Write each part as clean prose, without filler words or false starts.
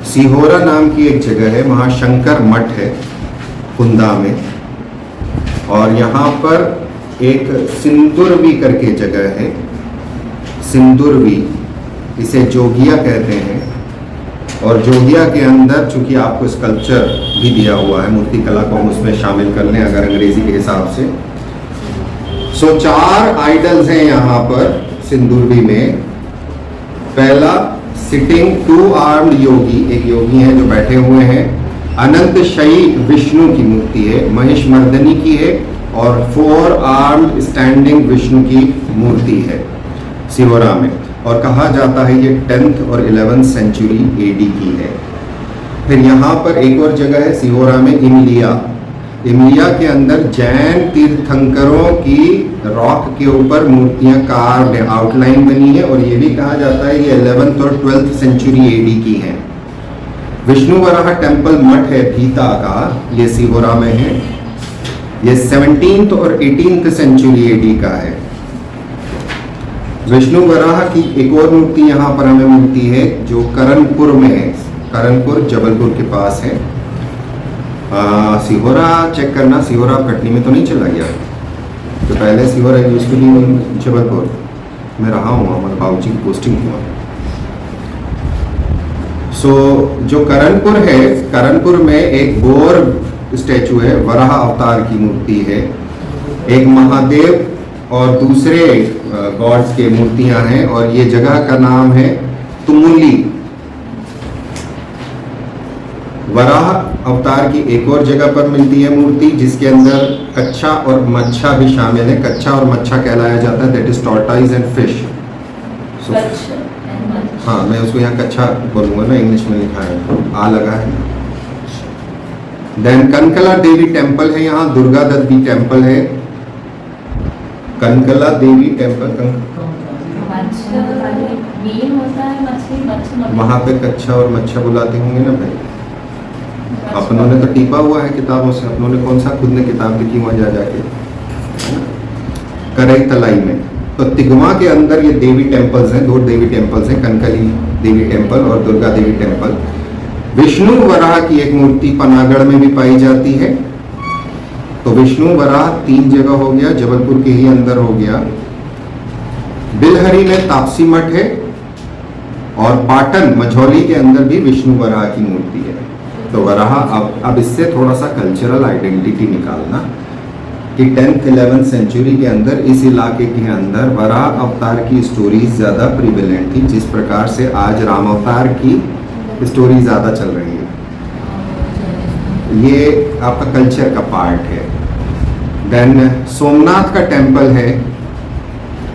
सिहोरा नाम की एक जगह है, वहाँ शंकर मठ है कुंदा में, और यहाँ पर एक सिंदुरवी करके जगह है, सिंदुरवी, इसे जोगिया कहते हैं। और जोगिया के अंदर चूंकि आपको स्कल्पचर भी दिया हुआ है, मूर्ति कला को हम उसमें शामिल कर लें अगर अंग्रेजी के हिसाब से। सो 4 आइडल्स हैं यहाँ पर सिंदुरवी में। पहला सिटिंग 2 आर्म्ड योगी, एक योगी हैं जो बैठे हुए हैं। अनंत शयी विष्णु की मूर्ति है, महिषमर्दनी की है, और 4 आर्म्ड स्टैंडिंग विष्णु की मूर्ति है सिहोरा में। और कहा जाता है ये 10th और 11th सेंचुरी एडी की है। फिर यहाँ पर एक और जगह है सिहोरा में, इमलिया। इमलिया के अंदर जैन तीर्थंकरों की रॉक के ऊपर मूर्तियां कार्व्ड आउटलाइन बनी है, और ये भी कहा जाता है ये 11th और 12th सेंचुरी एडी की है। विष्णु वराह टेम्पल मठ है भीता का, ये सिहोरा में है। ये 17th और 18th सेंचुरी एडी का है। विष्णु वराह की एक और मूर्ति यहाँ पर हमें मिलती है जो करणपुर में है, करणपुर जबलपुर के पास है। सिहोरा चेक करना, सिहोरा कटनी में तो नहीं चला गया, तो पहले सिहोरा यूजुअली जबलपुर में रहा हूँ, हमारे बाबूजी की पोस्टिंग हुआ। सो जो करणपुर है, करणपुर में एक गोर स्टैचू है, वराह अवतार की मूर्ति है। एक महादेव और दूसरे गॉड्स के मूर्तियां हैं, और ये जगह का नाम है तुमुली। वराह अवतार की एक और जगह पर मिलती है मूर्ति जिसके अंदर कच्छा और मच्छा भी शामिल है। कच्छा और मच्छा कहलाया जाता है, that is tortoise and fish. हाँ, मैं उसको यहाँ कच्छा बोलूँगा ना, इंग्लिश में लिखा है, आ लगा है। देन कनकला देवी टेम्पल है, यहाँ दुर्गा दत्त टेम्पल है। कनकला देवी टेम्पल, वहाँ पे कच्छा और मच्छा बुलाते होंगे ना भाई। अपनों ने तो टीपा हुआ है किताबों से, अपनों ने कौन सा खुद ने किताब लिखी वहाँ जा जाके करई तलाई में। तो तिगवा के अंदर ये देवी टेम्पल्स हैं, 2 देवी टेम्पल्स हैं, कनकली देवी टेम्पल और दुर्गा देवी टेम्पल। विष्णु वराह की एक मूर्ति पनागढ़ में भी पाई जाती है। तो विष्णु वराह 3 जगह हो गया, जबलपुर के ही अंदर हो गया। बिलहरी में तापसी मठ है, और पाटन मझौली के अंदर भी विष्णु वराह की मूर्ति है। तो वराह, अब इससे थोड़ा सा कल्चरल आइडेंटिटी निकालना कि 10th 11th सेंचुरी के अंदर इस इलाके के अंदर वराह अवतार की स्टोरीज ज़्यादा प्रिवेलेंट थी, जिस प्रकार से आज राम अवतार की स्टोरी ज़्यादा चल रही है। ये आपका कल्चर का पार्ट है। देन सोमनाथ का टेम्पल है।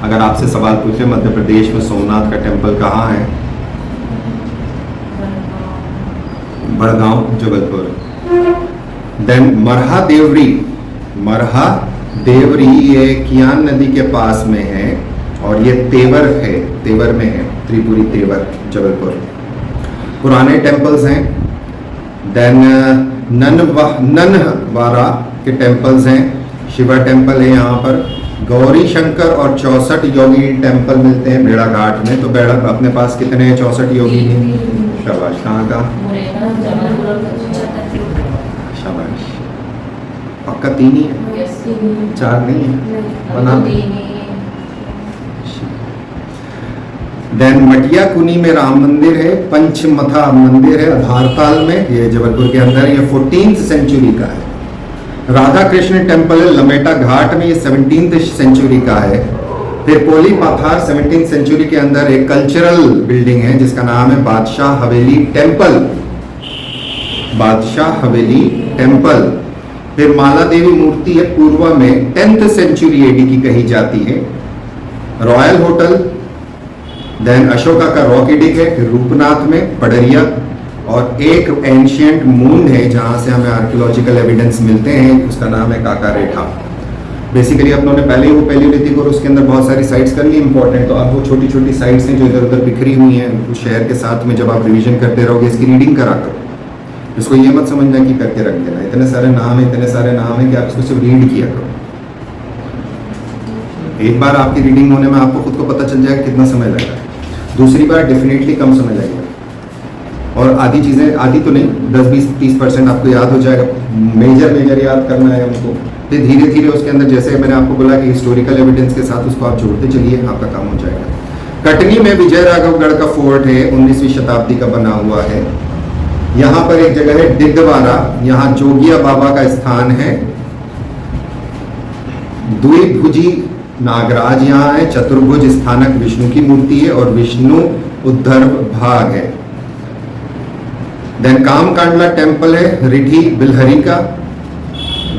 अगर आपसे सवाल पूछे मध्य प्रदेश में सोमनाथ का टेम्पल कहाँ है, बड़गांव जबलपुर। देन मरहा देवरी, मरहा देवरी ये कियान नदी के पास में है, और ये तेवर है, तेवर में है, त्रिपुरी तेवर जबलपुर। पुराने टेम्पल्स हैं। देन ननवारा के टेम्पल्स हैं, शिवा टेम्पल है यहाँ पर। गौरी शंकर और 64 योगी टेम्पल मिलते हैं बेड़ा घाट में। तो बेड़ा अपने पास कितने हैं? 64 योगी हैं। शाबाश, कहाँ का? शाबाश, पक्का 3 ही है, 4 नहीं है, बना। देन मटिया कुनी में राम मंदिर है, पंचमथा मंदिर है आधारताल में, ये जबलपुर के अंदर, ये 14th सेंचुरी का है। राधा कृष्ण टेम्पल है लमेटा घाट में, ये 17th सेंचुरी का है। फिर पोली पाथार 17th सेंचुरी के अंदर एक कल्चरल बिल्डिंग है जिसका नाम है बादशाह हवेली टेम्पल, बादशाह हवेली टेम्पल। फिर माला देवी मूर्ति है पूर्वा में, 10th सेंचुरी एडी की कही जाती है। रॉयल होटल, देन अशोका का रॉक एडिक है, फिर रूपनाथ में पडरिया, और एक एंशियंट मून है जहां से हमें आर्कियोलॉजिकल एविडेंस मिलते हैं, उसका नाम है काका रेठा। बेसिकली अपनों ने पहले वो पैलियोलिथिक और उसके अंदर बहुत सारी साइट्स कर ली इंपॉर्टेंट, तो अब वो छोटी छोटी साइट्स हैं जो इधर उधर बिखरी हुई हैं, उस शहर के साथ में जब आप रिवीजन करते रहोगे इसकी रीडिंग करा करो। इसको ये मत समझना कि करके रख देना, इतने सारे नाम है, इतने सारे नाम है कि आप इसको सिर्फ रीड किया करो। एक बार आपकी रीडिंग होने में आपको खुद को पता चल जाएगा कितना समय लगेगा, दूसरी बार डेफिनेटली कम समय लगेगा। और आधी चीज़ें, आधी तो नहीं, 10-20-30% आपको याद हो जाएगा। मेजर याद करना है हमको, फिर धीरे धीरे उसके अंदर, जैसे मैंने आपको बोला कि हिस्टोरिकल एविडेंस के साथ उसको आप जोड़ते चलिए, आपका काम हो जाएगा। कटनी में विजय राघवगढ़ का फोर्ट है, 19वीं शताब्दी का बना हुआ है। यहाँ पर एक जगह है डिगवारा, यहाँ जोगिया बाबा का स्थान है। द्विभुजी नागराज यहाँ है, चतुर्भुज स्थानक विष्णु की मूर्ति है और विष्णु उद्धर भाग है। देन कामकांडला टेम्पल है रिठी बिलहरी का,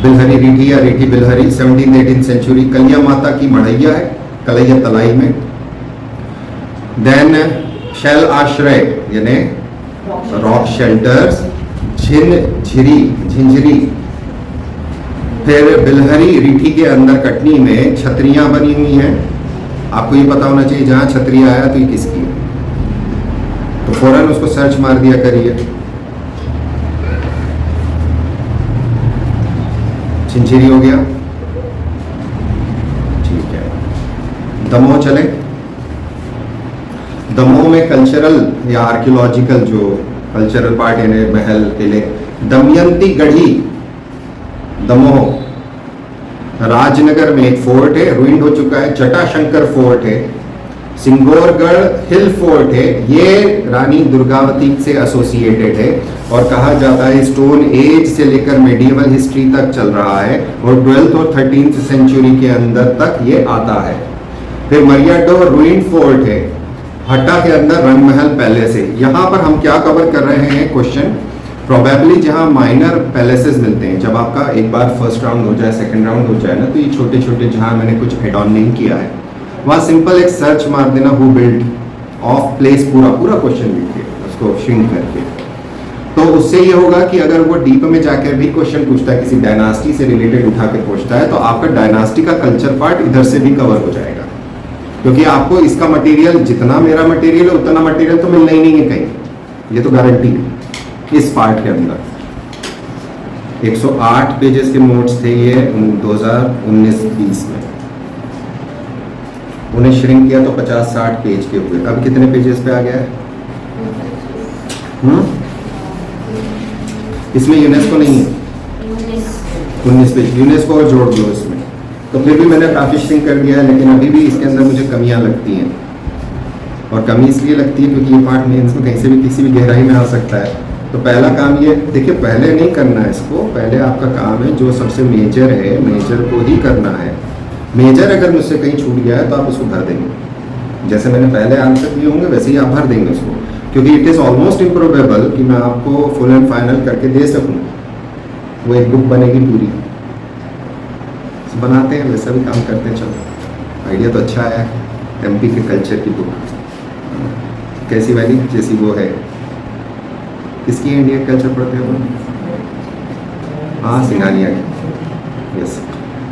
बिलहरी रिठी या रिठी बिलहरी, 17th-18th सेंचुरी। कलिया माता की मढ़ैया है कलैया तलाई में। देन शैल आश्रय यानी रॉक शेल्टर्स, झिंझरी। फिर बिलहरी रिठी के अंदर कटनी में छतरियां बनी हुई हैं। आपको ये पता होना चाहिए जहां छतरी आया तो ये किसकी है, तो फौरन उसको सर्च मार दिया करिए। झिंझरी हो गया, ठीक है। दमोह चले। दमोह में कल्चरल या आर्कियोलॉजिकल जो कल्चरल पार्ट यानी महल किले, दमयंती गढ़ी दमोह। राजनगर में एक फोर्ट है, रुइंड हो चुका है। जटाशंकर फोर्ट है। सिंगोरगढ़ हिल फोर्ट है, ये रानी दुर्गावती से एसोसिएटेड है और कहा जाता है स्टोन एज से लेकर मेडिएवल हिस्ट्री तक चल रहा है और 12th और 13th सेंचुरी के अंदर तक ये आता है। फिर मरियाडो रुइन फोर्ट है, हट्टा के अंदर रंगमहल पैलेस है। यहाँ पर हम क्या कवर कर रहे हैं क्वेश्चन, प्रोबेबली जहाँ माइनर पैलेसेस मिलते हैं, जब आपका एक बार फर्स्ट राउंड हो जाए, सेकंड राउंड हो जाए ना, तो ये छोटे छोटे जहाँ मैंने कुछ एड ऑन नहीं किया है, वहाँ सिंपल एक सर्च मार देना, हु बिल्ड ऑफ प्लेस, पूरा क्वेश्चन लिखिए उसको श्रिंक करके। तो उससे ये होगा कि अगर वो डीप में जाकर भी क्वेश्चन पूछता है, किसी डायनास्टी से रिलेटेड उठा के पूछता है, तो आपका डायनास्टी का कल्चर पार्ट इधर से भी कवर हो जाएगा, क्योंकि आपको इसका मटेरियल, जितना मेरा मटेरियल है उतना मटेरियल तो मिलना ही नहीं है कहीं, ये तो गारंटी है। इस पार्ट के अंदर 108 पेजेस के नोट्स थे ये 2019-20 में, उन्हें श्रिंक किया तो 50-60 पेज के हुए। अब कितने पेजेस पे आ गया है? इसमें यूनेस्को नहीं है, 19 पेज, यूनेस्को और जोड़ दो इसमें, तो फिर भी मैंने काफी श्रिंक कर दिया है, लेकिन अभी भी इसके अंदर मुझे कमियां लगती हैं। और कमी इसलिए लगती है क्योंकि ये पार्ट मेंस में कहीं से भी किसी भी गहराई में आ सकता है। तो पहला काम ये देखिए, पहले नहीं करना है इसको, पहले आपका काम है जो सबसे मेजर है, मेजर को ही करना है। मेजर अगर मुझसे कहीं छूट गया है तो आप उसको भर देंगे, जैसे मैंने पहले आंसर दिए होंगे वैसे ही आप भर देंगे उसको, क्योंकि इट इज़ ऑलमोस्ट इम्प्रोबेबल कि मैं आपको फुल एंड फाइनल करके दे सकूं। वो एक बुक बनेगी पूरी, बनाते हैं वैसा भी काम करते हैं। चलो आइडिया तो अच्छा है। एमपी के कल्चर की बुक कैसी वाली, जैसी वो है, किसकी इंडियन कल्चर पढ़ते हो? हाँ, सिंघानिया की, यस।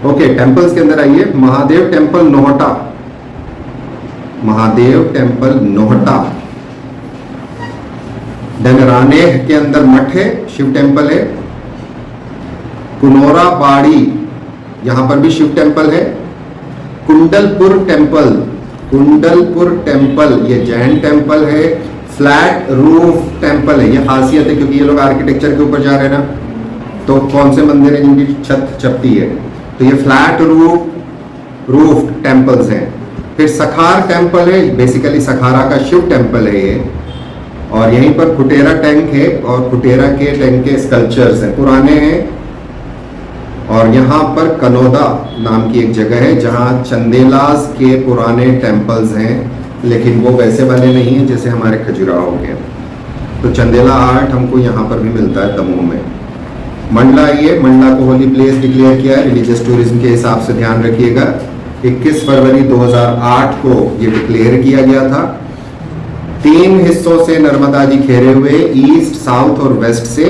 ओके, टेम्पल्स के अंदर आइए। Mahadev temple Nohta, Mahadev temple Nohta. Then Raneh के अंदर मठ है, शिव टेम्पल है। कुनोरा बाड़ी, यहां पर भी शिव टेम्पल है। कुंडलपुर टेम्पल, कुंडलपुर टेम्पल ये जैन टेम्पल है। फ्लैट रूफ टेम्पल है, ये खासियत है क्योंकि ये लोग आर्किटेक्चर के ऊपर जा रहे हैं ना, तो कौन से मंदिर है जिनकी छत चपटी है, तो ये फ्लैट रूफ टेम्पल्स हैं। फिर सखार टेम्पल है, बेसिकली सखारा का शिव टेम्पल है ये, और यहीं पर कुटेरा टैंक है और कुटेरा के टैंक के स्कल्पचर्स हैं, पुराने हैं। और यहाँ पर कनोदा नाम की एक जगह है जहाँ चंदेलास के पुराने टेम्पल्स हैं, लेकिन वो वैसे वाले नहीं हैं जैसे हमारे खजुराहो के। तो चंदेला आर्ट हमको यहाँ पर भी मिलता है दमोह में। मंडला, ये मंडला को होली प्लेस डिक्लेयर किया है रिलीजियस टूरिज्म के हिसाब से, ध्यान रखिएगा। 21 फरवरी 2008 को ये डिक्लेयर किया गया था। 3 हिस्सों से नर्मदा जी घेरे हुए, ईस्ट, साउथ और वेस्ट से,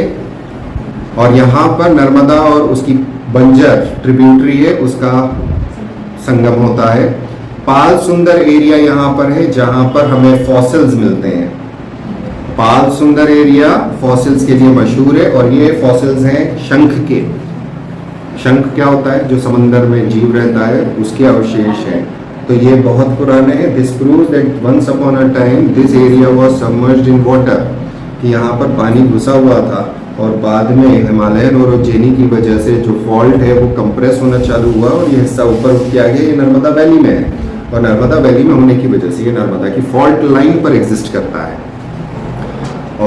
और यहाँ पर नर्मदा और उसकी बंजर ट्रिब्यूटरी है, उसका संगम होता है। पाल सुंदर एरिया यहाँ पर है जहाँ पर हमें फॉसिल्स मिलते हैं। पाल सुंदर एरिया फॉसिल्स के लिए मशहूर है, और ये फॉसिल्स हैं शंख के। शंख क्या होता है? जो समंदर में जीव रहता है उसके अवशेष हैं। तो ये बहुत पुराने हैं। This proves that once upon a time this area was submerged in water, कि यहाँ पर पानी घुसा हुआ था और बाद में हिमालयन ओरोजेनी की वजह से जो फॉल्ट है वो कंप्रेस होना चालू हुआ और ये हिस्सा ऊपर उठ के आ गया। ये नर्मदा वैली में है और नर्मदा वैली में होने की वजह से ये नर्मदा की फॉल्ट लाइन पर एग्जिस्ट करता है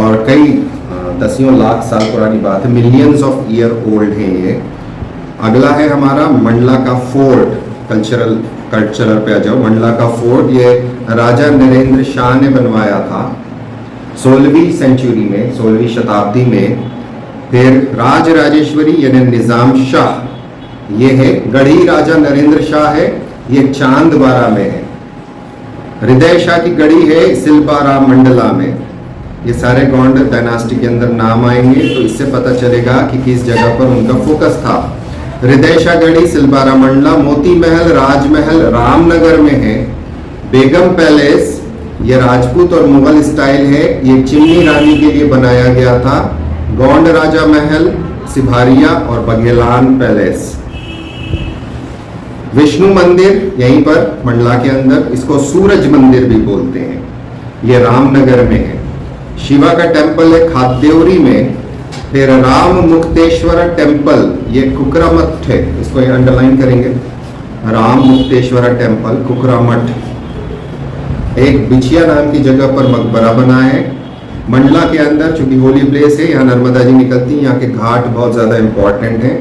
और कई दसियों लाख साल पुरानी बात है, मिलियंस ऑफ ईयर ओल्ड है ये। अगला है हमारा मंडला का फोर्ट। कल्चरल पे आ जाओ। मंडला का फोर्ट ये राजा नरेंद्र शाह ने बनवाया था 16वीं सेंचुरी में, 16वीं शताब्दी में। फिर राज राजेश्वरी यानी निजाम शाह, ये है गढ़ी राजा नरेंद्र शाह है, ये चांदबारा में है। हृदय शाह की गढ़ी है सिलबारा मंडला में। ये सारे गौंड डायनास्टी के अंदर नाम आएंगे तो इससे पता चलेगा कि किस जगह पर उनका फोकस था। हृदय शाह गढ़ी सिलबारा मंडला। मोती महल राजमहल रामनगर में है। बेगम पैलेस ये राजपूत और मुगल स्टाइल है, ये चिमनी रानी के लिए बनाया गया था। गौंड राजा महल सिभारिया और बघेलान पैलेस। विष्णु मंदिर यहीं पर मंडला के अंदर, इसको सूरज मंदिर भी बोलते हैं, ये रामनगर में है। शिवा का टेम्पल है खाद्यौरी में। फिर राम मुक्तेश्वर टेम्पल ये कुकरामठ है, इसको ये अंडरलाइन करेंगे, राम मुक्तेश्वर टेम्पल कुकरामठ। एक बिछिया नाम की जगह पर मकबरा बना है मंडला के अंदर, चूंकि होली प्लेस है, यहाँ नर्मदा जी निकलती हैं, यहाँ के घाट बहुत ज़्यादा इंपॉर्टेंट हैं।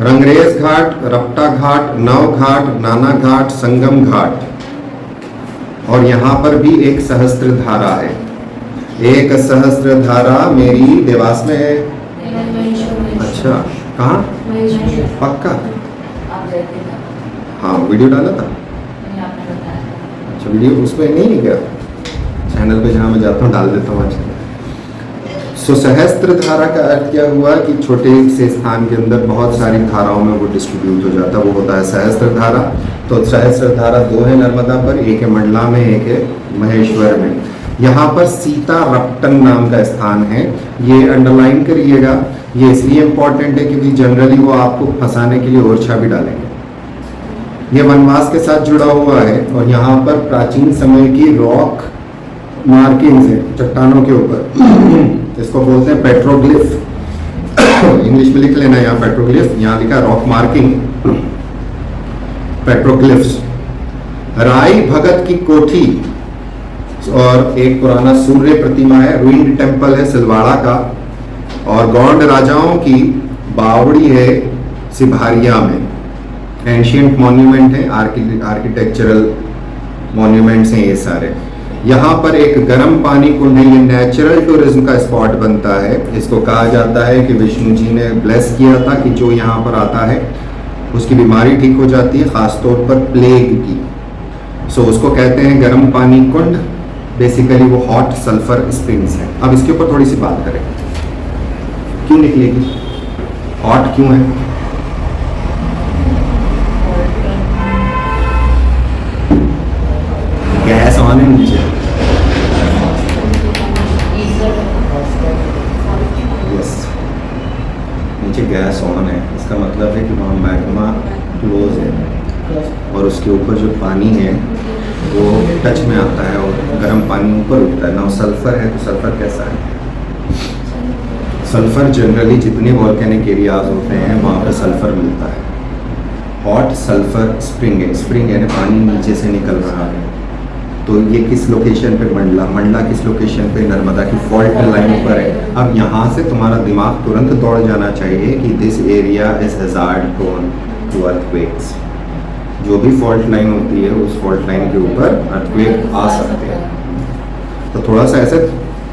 रंगरेज घाट, रपटा घाट, नव घाट, नाना घाट, संगम घाट। और यहाँ पर भी एक सहस्त्र धारा है। एक सहस्त्र धारा मेरी देवास में है। अच्छा, कहाँ? पक्का? हाँ, वीडियो डाला था। अच्छा, वीडियो उसमें नहीं है क्या? चैनल पे जहाँ मैं जाता हूँ डाल देता हूँ। सो सहस्त्र धारा का अर्थ क्या हुआ कि छोटे से स्थान के अंदर बहुत सारी धाराओं में वो डिस्ट्रीब्यूट हो जाता है, वो होता है सहस्त्र धारा। तो सहस्त्र धारा दो है नर्मदा पर, एक है मंडला में, एक है महेश्वर में। यहाँ पर सीता रपटन नाम का स्थान है, ये अंडरलाइन करिएगा। ये इसलिए इम्पोर्टेंट है क्योंकि जनरली वो आपको फंसाने के लिए ओरछा भी डालेंगे। ये वनवास के साथ जुड़ा हुआ है और यहाँ पर प्राचीन समय की रॉक मार्किंग्स है चट्टानों के ऊपर, इसको बोलते हैं पेट्रोग्लिफ। इंग्लिश में लिख लेना यहाँ पेट्रोग्लिफ, यहाँ लिखा रॉक मार्किंग, पेट्रोग्लिफ्स। राई भगत की कोठी और एक पुराना सूर्य प्रतिमा है, रूइंड टेम्पल है सिलवाड़ा का। और गौंड राजाओं की बावड़ी है सिभारिया में। एंशियंट मॉन्यूमेंट है, आर्किटेक्चरल मॉन्यूमेंट्स हैं ये सारे। यहाँ पर एक गर्म पानी कुंड है, ये नेचुरल टूरिज्म का स्पॉट बनता है। इसको कहा जाता है कि विष्णु जी ने ब्लेस किया था कि जो यहाँ पर आता है उसकी बीमारी ठीक हो जाती है, खासतौर पर प्लेग की। सो उसको कहते हैं गर्म पानी कुंड। बेसिकली वो हॉट सल्फर स्प्रिंग्स है। अब इसके ऊपर थोड़ी सी बात करें, क्यों निकलेगी, हॉट क्यों है? गैस ऑन है नीचे, यस, नीचे गैस ऑन है। इसका मतलब है कि वहाँ मैग्मा क्लोज है और उसके ऊपर जो पानी है वो टच में आता है और गर्म पानी ऊपर उठता है ना। सल्फर है तो सल्फर कैसा है? सल्फर जनरली जितने वॉल्केनिक एरियाज होते हैं वहाँ पर सल्फर मिलता है। हॉट सल्फर स्प्रिंग है, स्प्रिंग यानी पानी नीचे से निकल रहा है। तो ये किस लोकेशन पे? मंडला किस लोकेशन पे? नर्मदा की फॉल्ट लाइन पर है। अब यहाँ से तुम्हारा दिमाग तुरंत दौड़ जाना चाहिए कि this area is hazard prone to earthquakes. जो भी फॉल्ट लाइन होती है उस फॉल्ट लाइन के ऊपर अर्थक्वेक आ सकते हैं। तो थोड़ा सा ऐसे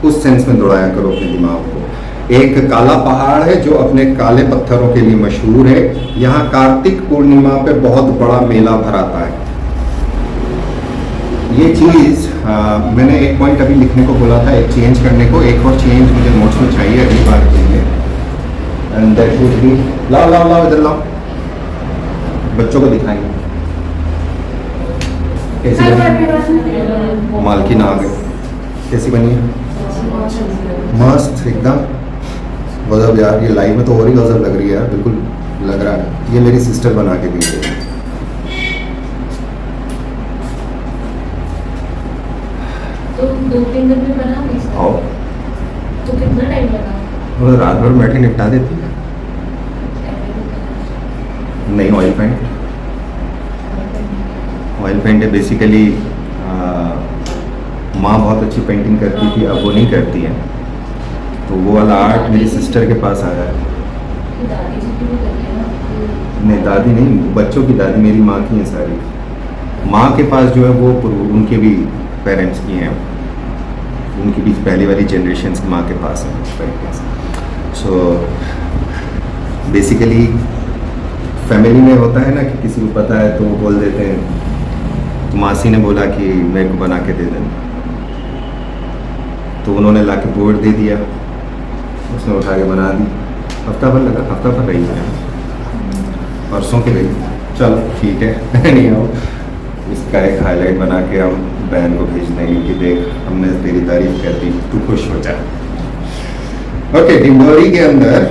उस सेंस में दौड़ाया करो अपने दिमाग को। एक काला पहाड़ है जो अपने काले पत्थरों के लिए मशहूर है। यहाँ कार्तिक पूर्णिमा पे बहुत बड़ा मेला भराता है। ये चीज़ मैंने एक पॉइंट अभी लिखने को बोला था, एक चेंज करने को, एक और चेंज मुझे नोट्स में चाहिए अगली बार के लिए। एंड दैट वुड बी, लाओ लाओ लाओ इधर लाओ, बच्चों को दिखाएंगे कैसी बनी। मालकिन आ गई, कैसी बनी है? मस्त एकदम गजब यार। ये लाइव में तो और ही गजब लग रही है यार, बिल्कुल लग रहा है। ये मेरी सिस्टर बना के दी थी। तो 2 फिंगर भी बना दे। आओ तो कितना टाइम लगा? वो रात भर बैठे निपटा देती है। नहीं, ऑयल पेंट। ऑयल पेंट है बेसिकली। माँ बहुत अच्छी पेंटिंग करती थी, अब वो नहीं करती है, तो वो वाला आर्ट मेरी सिस्टर के पास आया है। दादी जी की भी करती है ना? नहीं, दादी नहीं, बच्चों की दादी मेरी माँ की हैं सारी। माँ के पास जो है वो उनके भी पेरेंट्स की हैं, उनकी भी पहली वाली जनरेशन की माँ के पास है। सो बेसिकली फैमिली में होता है ना कि किसी को पता है तो वो बोल देते हैं, तो मासी ने बोला कि मेरे को बना के दे देना, तो उन्होंने ला के बोर्ड दे दिया, उसने उठा के बना दी। हफ्ता भर लगा, हफ्ता भर रही है, परसों के रही। चलो ठीक है नहीं आओ, इसका एक हाईलाइट बना के हम बहन को भेज देंगे कि देख हमने तेरी तारीफ कर दी, तू खुश हो जा। ओके, डिंडोरी के अंदर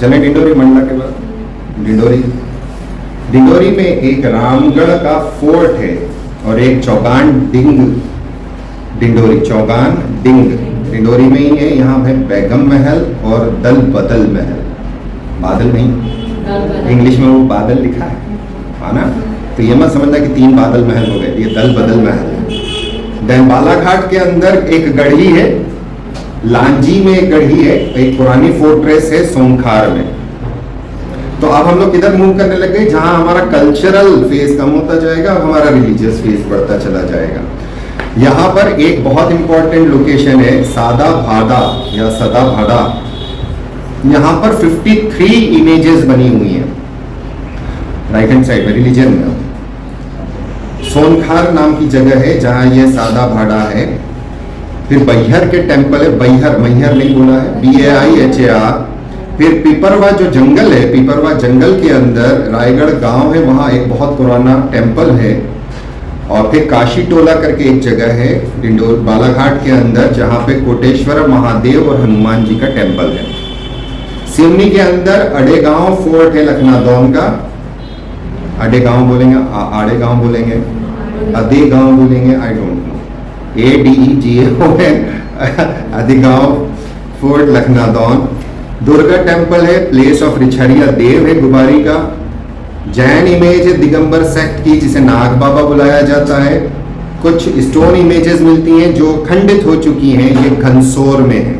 चले, डिंडोरी मंडला के बाद डिंडोरी। डिंडोरी में एक रामगढ़ का फोर्ट है और एक चौगान डिंग। डिंडोरी चौगान डिंग डिंडोरी में ही है। यहाँ पे बेगम महल और दल बदल महल, बादल नहीं, इंग्लिश में वो बादल लिखा है ना, तो ये मत समझना कि 3 बादल महल हो गए, ये दल बदल महल है। देन बालाघाट के अंदर एक गढ़ी है, लांजी में एक गढ़ी है, एक पुरानी फोर्ट्रेस है सोनखार में। तो अब हम लोग किधर मूव करने लग गए, जहां हमारा कल्चरल फेज कम होता जाएगा, अब हमारा रिलीजियस फेज बढ़ता चला जाएगा। यहाँ पर एक बहुत इंपॉर्टेंट लोकेशन है सादा भादा या सदा भादा। यहाँ पर 53 इमेजेस बनी हुई हैं राइट हैंड साइड में रिलीजन में। सोनखार नाम की जगह है जहाँ ये सादा भाड़ा है। फिर बैहर के टेम्पल है, बैहर मैहर नहीं बोला है, BAIHAR। फिर पिपरवा जो जंगल है, पिपरवा जंगल के अंदर रायगढ़ गांव है, वहाँ एक बहुत पुराना टेम्पल है। और फिर काशी टोला करके एक जगह है डिंडोर बालाघाट के अंदर, जहाँ पे कोटेश्वर महादेव और हनुमान जी का टेम्पल है। सिवनी के अंदर अडेगांव फोर्ट है लखनादौन का। अडेगांव बोलेंगे, आड़ेगांव बोलेंगे, अदेगांव बोलेंगे, आई डोंट नो, ADEGAO है अदेगांव फोर्ट लखनादौन। दुर्गा टेम्पल है, प्लेस ऑफ रिछरिया देव है गुबारी का। जैन इमेज है दिगंबर सेक्ट की, जिसे नाग बाबा बुलाया जाता है। कुछ स्टोन इमेजेस मिलती हैं जो खंडित हो चुकी हैं, ये घनसोर में है।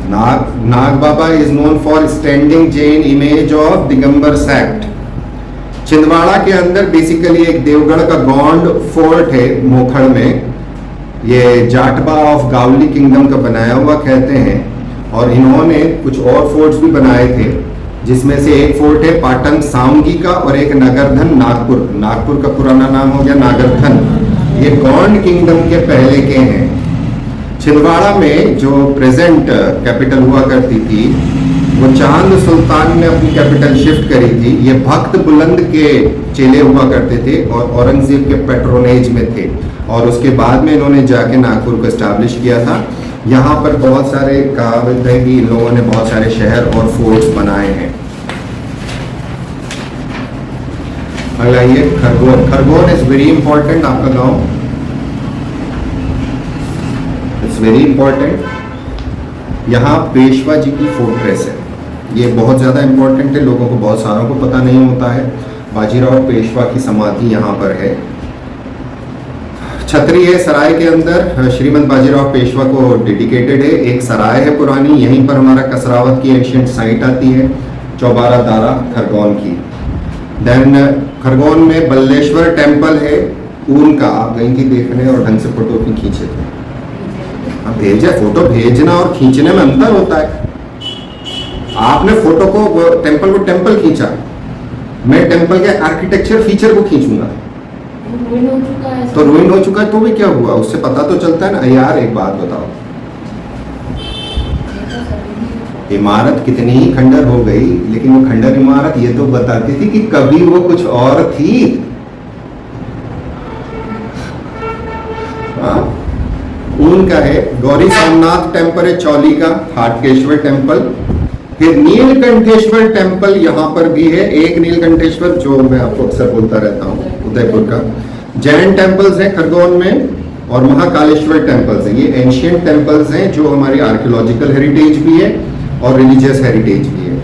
Nag Baba is known for standing Jain image of Digambar sect. Chhindwara के अंदर बेसिकली एक देवगढ़ का गौंड फोर्ट है मोखड़ में, ये जाटबा ऑफ गावली किंगडम का बनाया हुआ कहते हैं। और इन्होंने कुछ और फोर्ट्स भी बनाए थे, जिसमें से एक फोर्ट है पाटन सामगी का और एक नगरधन नागपुर। नागपुर का पुराना नाम हो गया नागरधन। ये गौंड किंगडम के पहले के हैं। छिंदवाड़ा में जो प्रेजेंट कैपिटल हुआ करती थी, वो चांद सुल्तान ने अपनी कैपिटल शिफ्ट करी थी। ये भक्त बुलंद के चेले हुआ करते थे और औरंगजेब के पेट्रोनेज में थे, और उसके बाद में इन्होंने जाके नागपुर को एस्टैब्लिश किया था। यहाँ पर बहुत सारे कहावत है कि इन लोगों ने बहुत सारे शहर और फोर्ट्स बनाए हैं। अगला ये Khargone. Khargone is very important, आपका गांव इट्स वेरी इंपॉर्टेंट। यहाँ पेशवा जी की फोर्ट्रेस है, ये बहुत ज़्यादा इंपॉर्टेंट है, लोगों को बहुत सारों को पता नहीं होता है। बाजीराव पेशवा की समाधि यहाँ पर है। छतरी है सराय के अंदर, श्रीमंत बाजीराव पेशवा को डेडिकेटेड है। एक सराय है पुरानी, यहीं पर हमारा कसरावत की एंशियंट साइट आती है, चौबारा दारा खरगोन की। देन खरगोन में बल्लेश्वर टेम्पल है ऊन का, आप गई थी देखने और ढंग से फोटो भी खींचे थे। अब भेजा, फोटो भेजना और खींचने में अंतर होता है। आपने फोटो को टेम्पल खींचा, मैं टेम्पल के आर्किटेक्चर फीचर को खींचूंगा तो रुइन हो चुका है, तो भी क्या हुआ, उससे पता तो चलता है ना। यार एक बात बताओ, इमारत कितनी ही खंडर हो गई, लेकिन वो खंडर इमारत ये तो बताती थी कि कभी वो कुछ और थी। ऊन का है। गौरी सोमनाथ टेम्पल है चौली का, हाटकेश्वर टेम्पल। फिर नीलकंठेश्वर टेम्पल यहाँ पर भी है, एक नीलकंठेश्वर जो मैं आपको अक्सर बोलता रहता हूँ, उदयपुर का। जैन टेम्पल्स है खरगोन में, और महाकालेश्वर टेम्पल्स हैं। ये एंशियंट टेम्पल्स हैं जो हमारी आर्कियोलॉजिकल हेरिटेज भी है और रिलीजियस हेरिटेज भी है।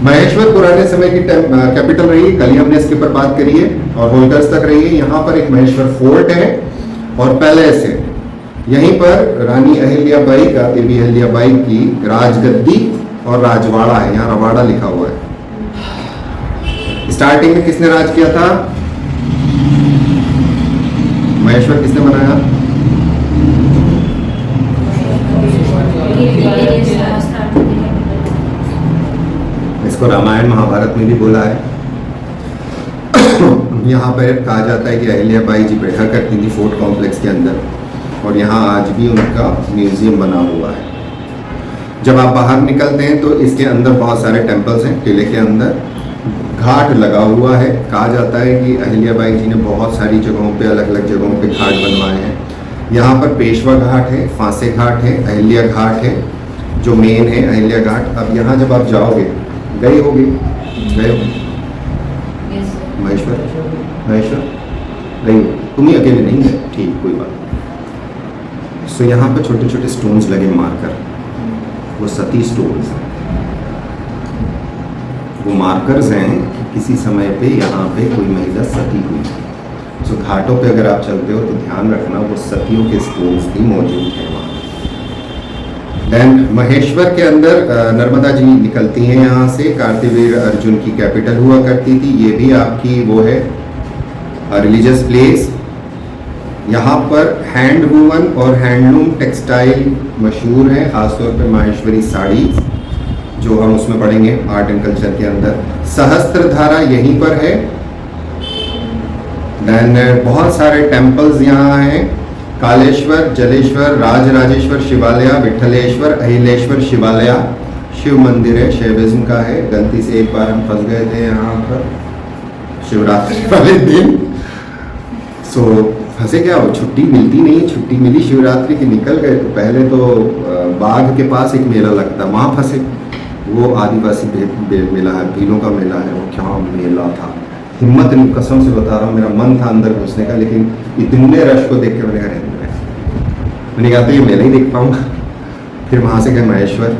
महेश्वर पुराने समय की कैपिटल रही है, कल ही हमने इसके ऊपर बात करी है, और होलकर्स तक रही है। यहाँ पर एक महेश्वर फोर्ट है और पैलेस है। यहीं पर रानी अहिल्याबाई का, देवी अहिल्याबाई की राजगद्दी और राजवाड़ा है। यहाँ रवाड़ा लिखा हुआ है। स्टार्टिंग में किसने राज किया था? महेश्वर किसने बनाया? इसको रामायण महाभारत में भी बोला है। यहाँ पर कहा जाता है कि अहिल्याबाई जी बैठा करती थी फोर्ट कॉम्प्लेक्स के अंदर, और यहाँ आज भी उनका म्यूजियम बना हुआ है। जब आप बाहर निकलते हैं तो इसके अंदर बहुत सारे टेम्पल्स हैं। किले के अंदर घाट लगा हुआ है। कहा जाता है कि अहिल्याबाई जी ने बहुत सारी जगहों पे, अलग अलग जगहों पे घाट बनवाए हैं। यहाँ पर पेशवा घाट है, फांसे घाट है, अहिल्या घाट है जो मेन है, अहिल्या घाट। अब यहाँ जब आप जाओगे, गए होगे महेश्वर, महेश्वर गई हो? तुम ही अकेले नहीं गए? ठीक, कोई बात नहीं। सो यहाँ पर छोटे छोटे स्टोन्स लगे मार्कर, वो सती स्टोन्स हैं। वो मार्कर्स हैं कि किसी समय पे यहाँ पे कोई महिला सती हुई। सो घाटों पे अगर आप चलते हो तो ध्यान रखना वो सतियों के स्टोन्स भी मौजूद हैं वहाँ। देन महेश्वर के अंदर नर्मदा जी निकलती हैं यहाँ से। कार्तिवीर अर्जुन की कैपिटल हुआ करती थी। ये भी आपकी वो है रिलीजियस प्लेस। यहाँ पर हैंड वूवन और हैंडलूम टेक्सटाइल मशहूर है, खासतौर पर माहेश्वरी साड़ी जो हम उसमें पढ़ेंगे आर्ट एंड कल्चर के अंदर। सहस्त्रधारा यहीं पर है। देन बहुत सारे टेम्पल्स यहाँ हैं। कालेश्वर, जलेश्वर, राजराजेश्वर शिवालय, विठलेश्वर, अहिलेश्वर शिवालय शिव मंदिर है, शैविज्म का है। गलती से एक बार हम फंस गए थे यहाँ पर शिवरात्रि वाले दिन। सो फंसे क्या हो, छुट्टी मिलती नहीं, छुट्टी मिली शिवरात्रि की, निकल गए। तो पहले तो बाघ के पास एक मेला लगता, वहाँ फंसे। वो आदिवासी मेला है, भीलों का मेला है। वो क्या मेला था, हिम्मत नहीं, कसम से बता रहा हूँ, मेरा मन था अंदर घुसने का, लेकिन इतने रश को देख के मैंने कहा मैंने कहा तो ये मेला ही देख पाऊँगा। फिर वहाँ से गए महेश्वर।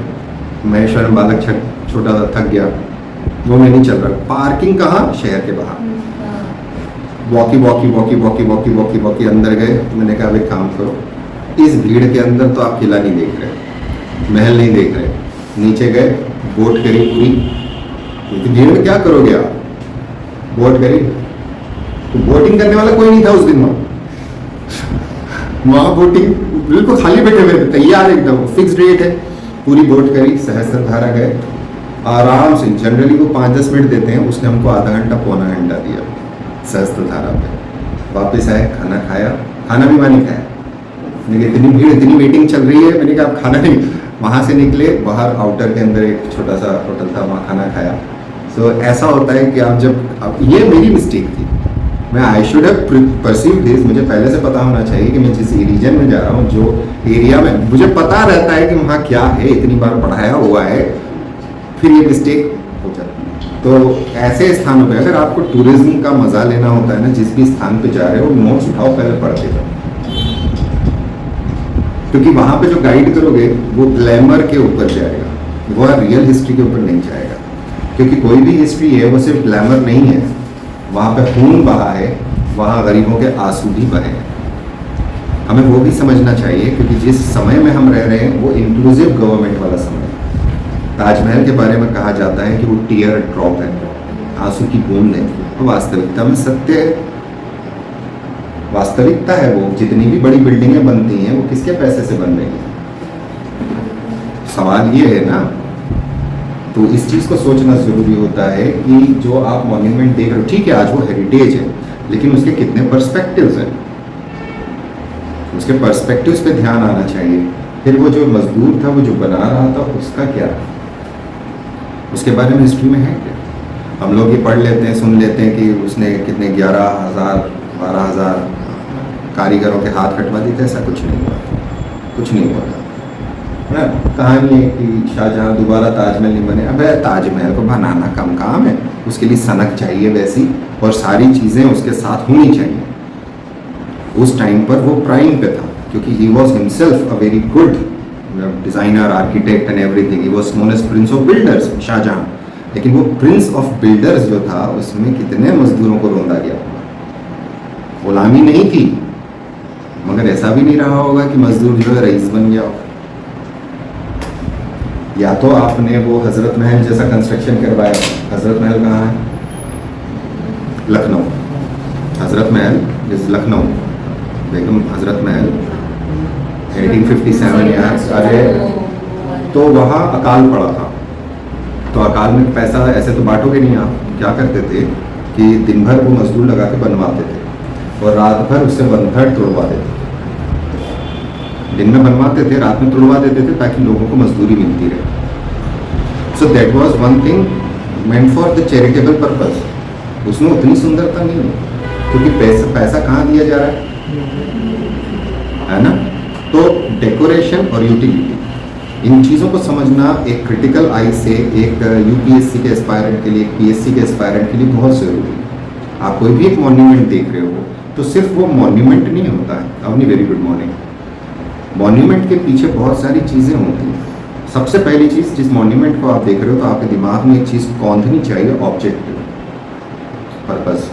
महेश्वर में बालक छोटा सा थक गया, वो में नहीं चल रहा। पार्किंग कहाँ? शहर के बाहर। वॉकी अंदर गए। मैंने कहा भाई काम करो, इस भीड़ के अंदर तो आप किला नहीं देख रहे, महल नहीं देख रहे। नीचे गए, बोट करी पूरी। भीड़ में क्या करोगे आप? बोट करी तो बोटिंग करने वाला कोई नहीं था उस दिन वहाँ बोटिंग बिल्कुल खाली बैठे हुए थे, तैयार एकदम, फिक्स रेट है। पूरी बोट करी, सहस्त्रधारा गए आराम से। जनरली वो 5-10 मिनट देते हैं, उसने हमको आधा घंटा पौना घंटा दिया सहस्त्रधारा पे। वापस आए, खाना खाया, खाना भी मैंने खाया। मैंने इतनी भीड़, इतनी वेटिंग चल रही है, मैंने कहा आप खाना नहीं। वहाँ से निकले, बाहर आउटर के अंदर एक छोटा सा होटल था, वहाँ खाना खाया। सो ऐसा होता है कि आप जब ये मेरी मिस्टेक थी, मैं I should have perceive this. मुझे पहले से पता होना चाहिए कि मैं जिस रीजन में जा रहा हूँ, जो एरिया में, मुझे पता रहता है कि वहाँ क्या है, इतनी बार पढ़ाया हुआ है, फिर ये मिस्टेक हो जाती है। तो ऐसे स्थानों पे अगर आपको टूरिज्म का मजा लेना होता है ना, जिस भी स्थान पे जा रहे हो, नोट्स उठाओ, पहले पढ़ते जाओ, क्योंकि वहाँ पे जो गाइड करोगे वो ग्लैमर के ऊपर जाएगा, वो रियल हिस्ट्री के ऊपर नहीं जाएगा। क्योंकि कोई भी हिस्ट्री है वो सिर्फ ग्लैमर नहीं है, वहाँ पे खून बहा है, वहाँ गरीबों के आंसू भी बहे हैं। हमें वो भी समझना चाहिए, क्योंकि जिस समय में हम रह रहे हैं वो इंक्लूसिव गवर्नमेंट वाला समय है। ताजमहल के बारे में कहा जाता है कि वो टीयर ड्रॉप है, आंसू की बूंद है। तो वास्तविकता में सत्य है, वास्तविकता है वो। जितनी भी बड़ी बिल्डिंगें बनती हैं वो किसके पैसे से बन रही हैं? सवाल ये है ना। तो इस चीज़ को सोचना ज़रूरी होता है कि जो आप मॉन्यूमेंट देख रहे हो, ठीक है आज वो हेरिटेज है, लेकिन उसके कितने पर्सपेक्टिव्स हैं, उसके पर्सपेक्टिव्स पे ध्यान आना चाहिए। फिर वो जो मजदूर था, वो जो बना रहा था, उसका क्या, उसके बारे में हिस्ट्री में है क्या? हम लोग ये पढ़ लेते हैं, सुन लेते हैं कि उसने कितने 11,000 12,000 कारीगरों के हाथ कटवा दिए थे। ऐसा कुछ नहीं हुआ, कुछ नहीं हुआ है ना। कहानी है कि शाहजहां दोबारा ताजमहल नहीं बने। अब ताजमहल को बनाना कम काम है, उसके लिए सनक चाहिए वैसी, और सारी चीज़ें उसके साथ होनी चाहिए। उस टाइम पर वो प्राइम पे था, क्योंकि he was himself a very good designer, architect and everything. He was known as prince of builders, Shah Jahan. लेकिन वो प्रिंस ऑफ बिल्डर्स जो था, उसमें कितने मजदूरों को रोंदा गया। गुलामी नहीं थी, मगर ऐसा भी नहीं रहा होगा कि मजदूर जो है रईस बन गया हो। या तो आपने वो हजरत महल जैसा कंस्ट्रक्शन करवाया। हजरत महल कहाँ है? लखनऊ। हजरत महल इज लखनऊ। बेगम हजरत महल 1857 या अरे, तो वहाँ अकाल पड़ा था। तो अकाल में पैसा ऐसे तो बांटोगे नहीं आप। क्या करते थे कि दिन भर वो मजदूर लगा के बनवाते थे और रात भर उससे बंधड़ तोड़वा देते थे। दिन में बनवाते थे, रात में तोड़वा देते थे, ताकि लोगों को मजदूरी मिलती रहे। So that was one thing meant for the charitable purpose. उसमें उतनी सुंदरता नहीं है, क्योंकि पैसा कहाँ दिया जा रहा है ना। तो डेकोरेशन और यूटिलिटी, इन चीज़ों को समझना एक क्रिटिकल आई से एक यूपीएससी के एस्पायरेंट के लिए, एक पीएससी के एस्पायरेंट के लिए बहुत ज़रूरी है। आप कोई भी एक मॉन्यूमेंट देख रहे हो तो सिर्फ वो मॉन्यूमेंट नहीं होता है। अपनी वेरी गुड मॉर्निंग। मॉन्यूमेंट के पीछे बहुत सारी चीज़ें होती हैं। सबसे पहली चीज़, जिस मॉन्यूमेंट को आप देख रहे हो तो आपके दिमाग में एक चीज़ कौंधनी चाहिए, ऑब्जेक्टिव, पर्पस।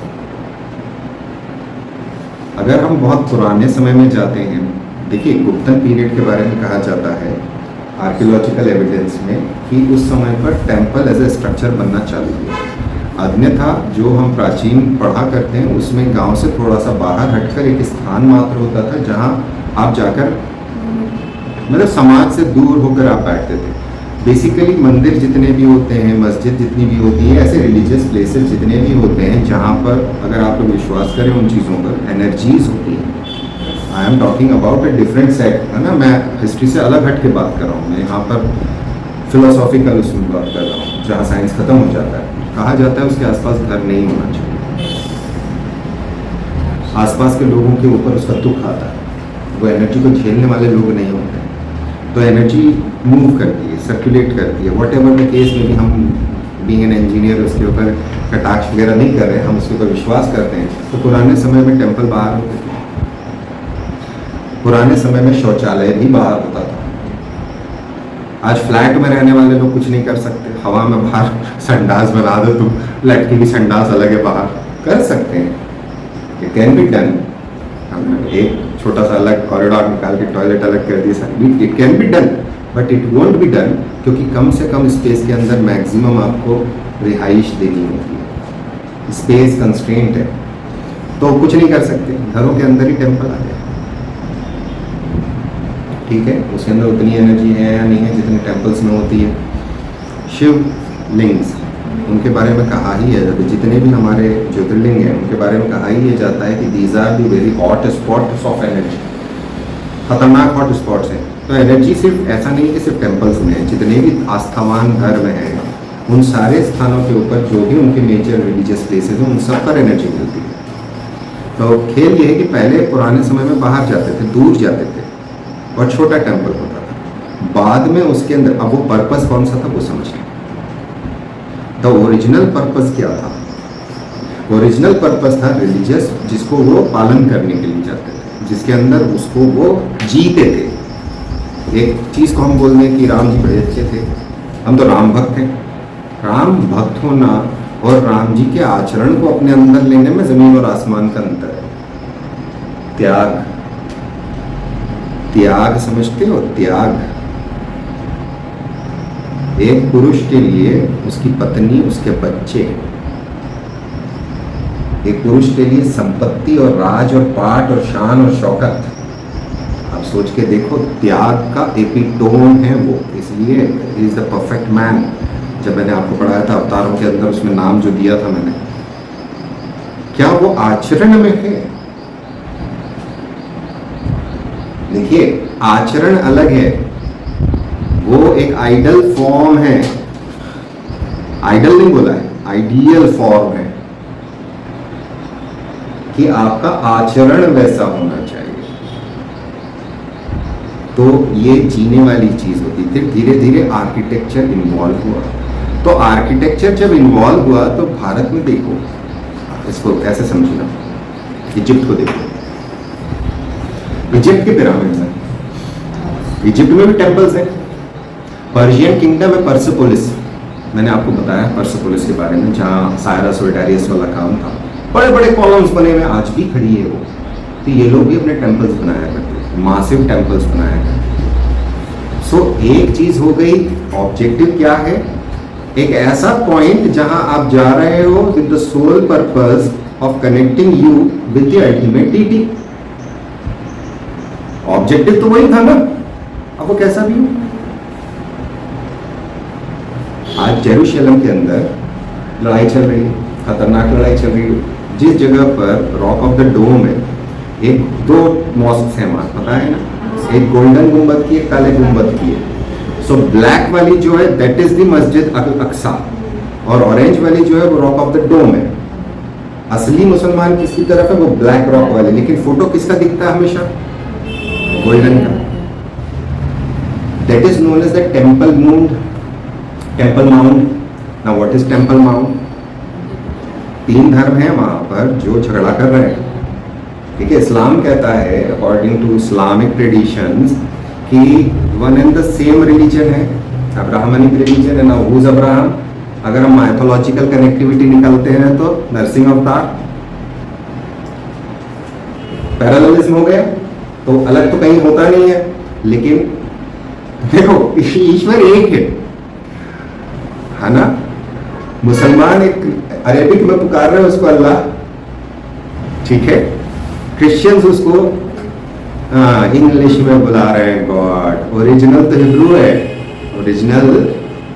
अगर हम बहुत पुराने समय में जाते हैं, देखिए गुप्तन पीरियड के बारे में कहा जाता है आर्कियोलॉजिकल एविडेंस में कि उस समय पर टेम्पल एज ए स्ट्रक्चर बनना चालू हुआ। अन्यथा जो हम प्राचीन पढ़ा करते हैं उसमें गांव से थोड़ा सा बाहर हटकर एक स्थान मात्र होता था जहां आप जाकर मतलब समाज से दूर होकर आप बैठते थे। बेसिकली मंदिर जितने भी होते हैं, मस्जिद जितनी भी होती है, ऐसे रिलीजियस प्लेसेस जितने भी होते हैं जहाँ पर अगर आप लोग विश्वास करें उन चीज़ों पर, एनर्जीज होती है। I am talking about a different set, है ना। मैं हिस्ट्री से अलग हट के बात कर रहा हूँ। मैं यहाँ पर फिलोसॉफिकल उसमें बात कर रहा हूँ, जहाँ साइंस खत्म हो जाता है। कहा जाता है उसके आसपास घर नहीं होना चाहिए, आसपास के लोगों के ऊपर उसका दुख आता है। वो एनर्जी को झेलने वाले लोग नहीं होते, तो एनर्जी मूव करती है, सर्कुलेट करती है। वॉट एवर द केस में भी हम बीइंग एन इंजीनियर उसके ऊपर कटाक्ष वगैरह नहीं कर रहे हैं, हम उसके ऊपर विश्वास करते हैं। तो पुराने समय में टेम्पल बाहर होते थे, पुराने समय में शौचालय भी बाहर होता था। आज फ्लैट में रहने वाले लोग कुछ नहीं कर सकते, हवा में बाहर संडास बना दो तो फ्लैट की भी संडास अलग है, बाहर कर सकते हैं। It can be done. एक छोटा सा अलग कॉरिडोर निकाल के टॉयलेट अलग कर दिया, it can be done, but it won't be done, क्योंकि कम से कम स्पेस के अंदर मैक्सिमम आपको रिहाइश देनी होती है। स्पेस कंस्ट्रेंट है, तो कुछ नहीं कर सकते, घरों के अंदर ही टेम्पल आ जाए। ठीक है, उसके अंदर उतनी एनर्जी है या नहीं है जितनी टेम्पल्स में होती है। शिव लिंग्स, उनके बारे में कहा ही है, जितने भी हमारे ज्योतिर्लिंग हैं उनके बारे में कहा ही जाता है कि these are the very hot spots of energy, खतरनाक हॉट स्पॉट्स हैं। तो एनर्जी सिर्फ ऐसा नहीं कि सिर्फ टेम्पल्स में है, जितने भी आस्थावान धर्म हैं उन सारे स्थानों के ऊपर जो भी उनके मेजर रिलीजियस प्लेसेस हैं उन सब पर एनर्जी मिलती है। तो खेल ये है कि पहले पुराने समय में बाहर जाते थे, दूर जाते थे और छोटा टेम्पल होता था। बाद में उसके अंदर अब वो पर्पस कौन सा था वो समझना। द ओरिजिनल पर्पस क्या था? ओरिजिनल पर्पस था रिलीजियस, जिसको वो पालन करने के लिए जाते थे, जिसके अंदर उसको वो जीते थे। एक चीज़ को हम बोल दें कि राम जी बड़े अच्छे थे, हम तो राम भक्त हैं। राम भक्त होना और राम जी के आचरण को अपने अंदर लेने में जमीन और आसमान का अंतर है। त्याग, त्याग समझते हो? त्याग एक पुरुष के लिए उसकी पत्नी, उसके बच्चे, एक पुरुष के लिए संपत्ति और राज और पाट और शान और शौकत। आप सोच के देखो, त्याग का एपिटोम है वो, इसलिए इज द परफेक्ट मैन। जब मैंने आपको पढ़ाया था अवतारों के अंदर, उसमें नाम जो दिया था मैंने, क्या वो आचरण में है? देखिए, आचरण अलग है, वो एक आइडल फॉर्म है। आइडल नहीं बोला है, आइडियल फॉर्म है कि आपका आचरण वैसा होना चाहिए। तो ये जीने वाली चीज होती थी। धीरे धीरे आर्किटेक्चर इन्वॉल्व हुआ। तो आर्किटेक्चर जब इन्वॉल्व हुआ तो भारत में देखो, इसको कैसे समझना, इजिप्ट को देखो, इजिप्ट के पिरामिड्स हैं, इजिप्ट में भी टेम्पल्स हैं। पर्शियन किंगडम है पर्सेपोलिस, मैंने आपको बताया पर्सेपोलिस के बारे में, जहाँ सायरस और डायरियस वाला काम था। बड़े बड़े कॉलम्स बने हुए, आज भी खड़ी है वो। तो ये लोग भी अपने टेम्पल्स बनाया करते थे, मासिव टेम्पल्स बनाया करते थे। सो एक चीज हो गई, ऑब्जेक्टिव क्या है, एक ऐसा पॉइंट जहां आप जा रहे हो with the sole purpose of connecting you with the ultimate deity. Objective तो वही था ना, अब वो कैसा भी हो। आज जेरूशलेम के अंदर लड़ाई चल रही है, खतरनाक लड़ाई चल रही है। जिस जगह पर रॉक ऑफ द डोम है, एक दो मॉस्क है वहां, पता है ना, एक गोल्डन गुंबद की, एक काले गुंबद की है। सो ब्लैक वाली जो है दैट इज द मस्जिद अल अक्सा, और ऑरेंज वाली जो है वो रॉक ऑफ द डोम है। असली मुसलमान किसकी तरफ है, वो ब्लैक रॉक वाले, लेकिन फोटो किसका दिखता है हमेशा, गोल्डन का। That is known as the temple mount, temple mount. Now what is temple mount? तीन धर्म हैं वहां पर जो झगड़ा कर रहे हैं, ठीक है। इस्लाम कहता है अकॉर्डिंग टू इस्लामिक ट्रेडिशंस कि one and the same religion है, अब्राहमनिक रिलीजन है ना। Who's Abraham? अगर हम माइथोलॉजिकल कनेक्टिविटी निकालते हैं तो नरसिंह अवतार, पैरेललिज्म हो गया। तो अलग तो कहीं होता नहीं है, लेकिन देखो ईश्वर एक है ना। मुसलमान एक अरेबिक में पुकार रहे हैं उसको अल्लाह, ठीक है। क्रिश्चियंस उसको इंग्लिश में बुला रहे हैं गॉड। ओरिजिनल तो हिब्रू है, ओरिजिनल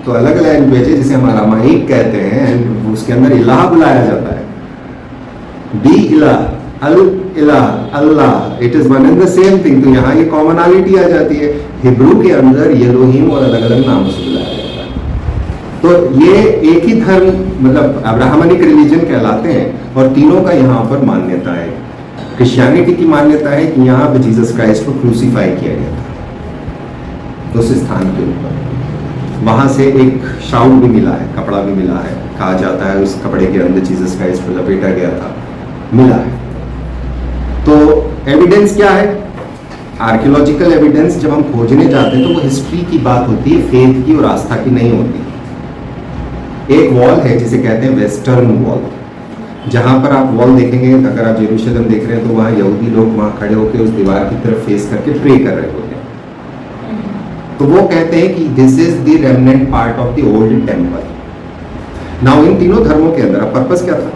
तो अलग लैंग्वेज है जिसे हम अरामाइक कहते हैं, एंड उसके अंदर इलाह बुलाया जाता है। दी इलाह, अल इलाह, अल्लाह, it is one and the same thing. तो यहाँ ये कॉमनलिटी आ जाती है। हिब्रू के अंदर येलोहिम और अलग अलग नामों से बुलाया जाता है। तो ये एक ही धर्म, मतलब अब्राहमनिक रिलीजन कहलाते हैं, और तीनों का यहाँ पर मान्यता है। क्रिश्चियनिटी की मान्यता है कि यहाँ पे जीसस क्राइस्ट को क्रूसीफाई किया गया था उस स्थान के ऊपर। वहां से एक शाउट भी मिला है, कपड़ा भी मिला है, कहा जाता है उस कपड़े के अंदर जीसस क्राइस्ट को लपेटा गया था, मिला है। तो एविडेंस क्या है? आर्कियोलॉजिकल एविडेंस जब हम खोजने जाते हैं तो वो हिस्ट्री की बात होती है, फेथ की और आस्था की नहीं होती। एक वॉल है जिसे कहते हैं वेस्टर्न वॉल, जहां पर आप वॉल देखेंगे, अगर आप जेरूशलेम देख रहे हैं तो वहां यहूदी लोग वहां खड़े होकर उस दीवार की तरफ फेस करके प्रे कर रहे होते हैं। तो वो कहते हैं कि this is the remnant part of the old temple. Now in तीनों धर्मों के अंदर पर्पस क्या था?